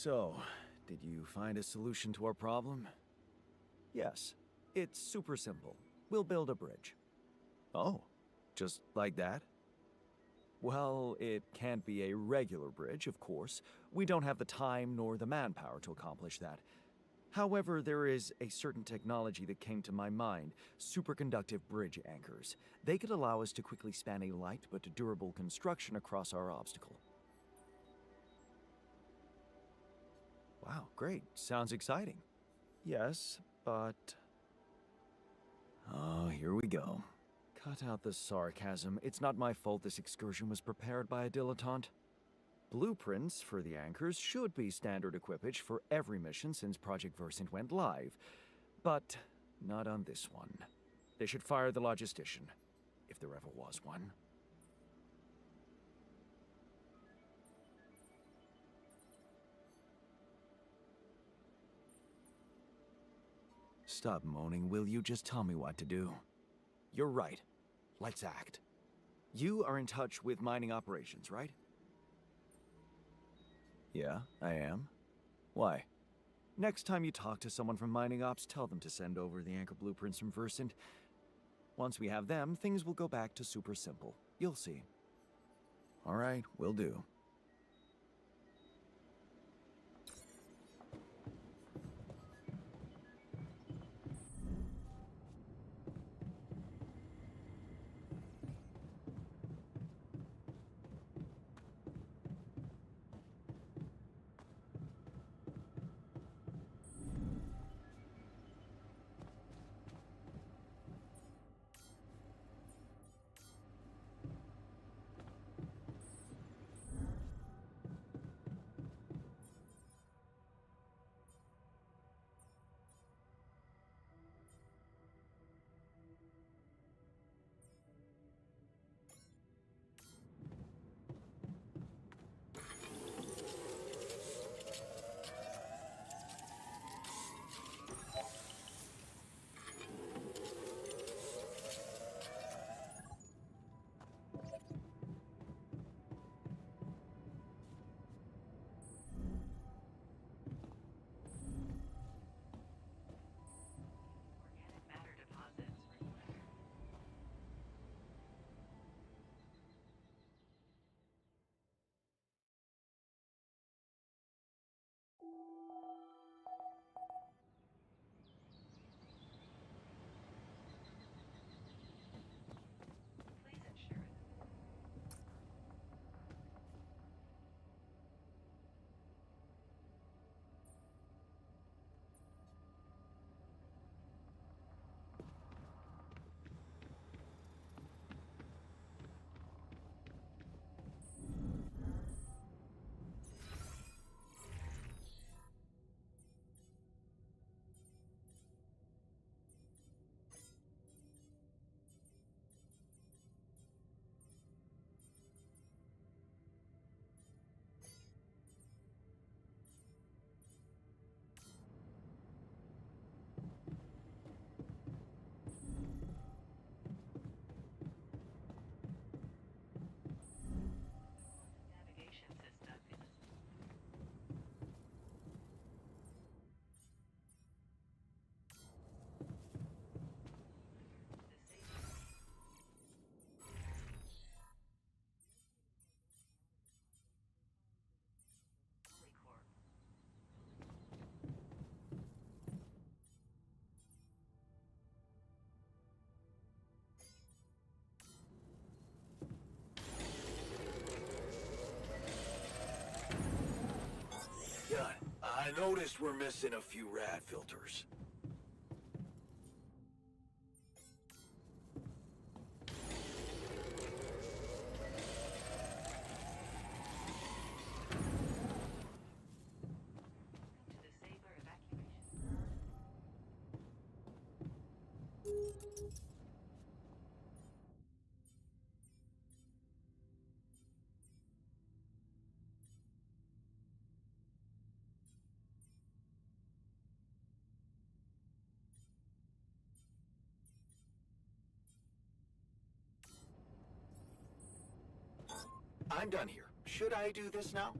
So, did you find a solution to our problem? Yes. It's super simple. We'll build a bridge. Oh, just like that? Well, it can't be a regular bridge, of course. We don't have the time nor the manpower to accomplish that. However, there is a certain technology that came to my mind, superconductive bridge anchors. They could allow us to quickly span a light but durable construction across our obstacle. Wow, great. Sounds exciting. Yes, but... Oh, here we go. Cut out the sarcasm. It's not my fault this excursion was prepared by a dilettante. Blueprints for the anchors should be standard equipage for every mission since Project Versant went live, but not on this one. They should fire the logistician, if there ever was one. Stop moaning, will you? Just tell me what to do. You're right. Let's act. You are in touch with mining operations, right? Yeah, I am. Why? Next time you talk to someone from mining ops, tell them to send over the anchor blueprints from Versant. Once we have them, things will go back to super simple. You'll see. All right, will do. I noticed we're missing a few rad filters. I'm done here. Should I do this now?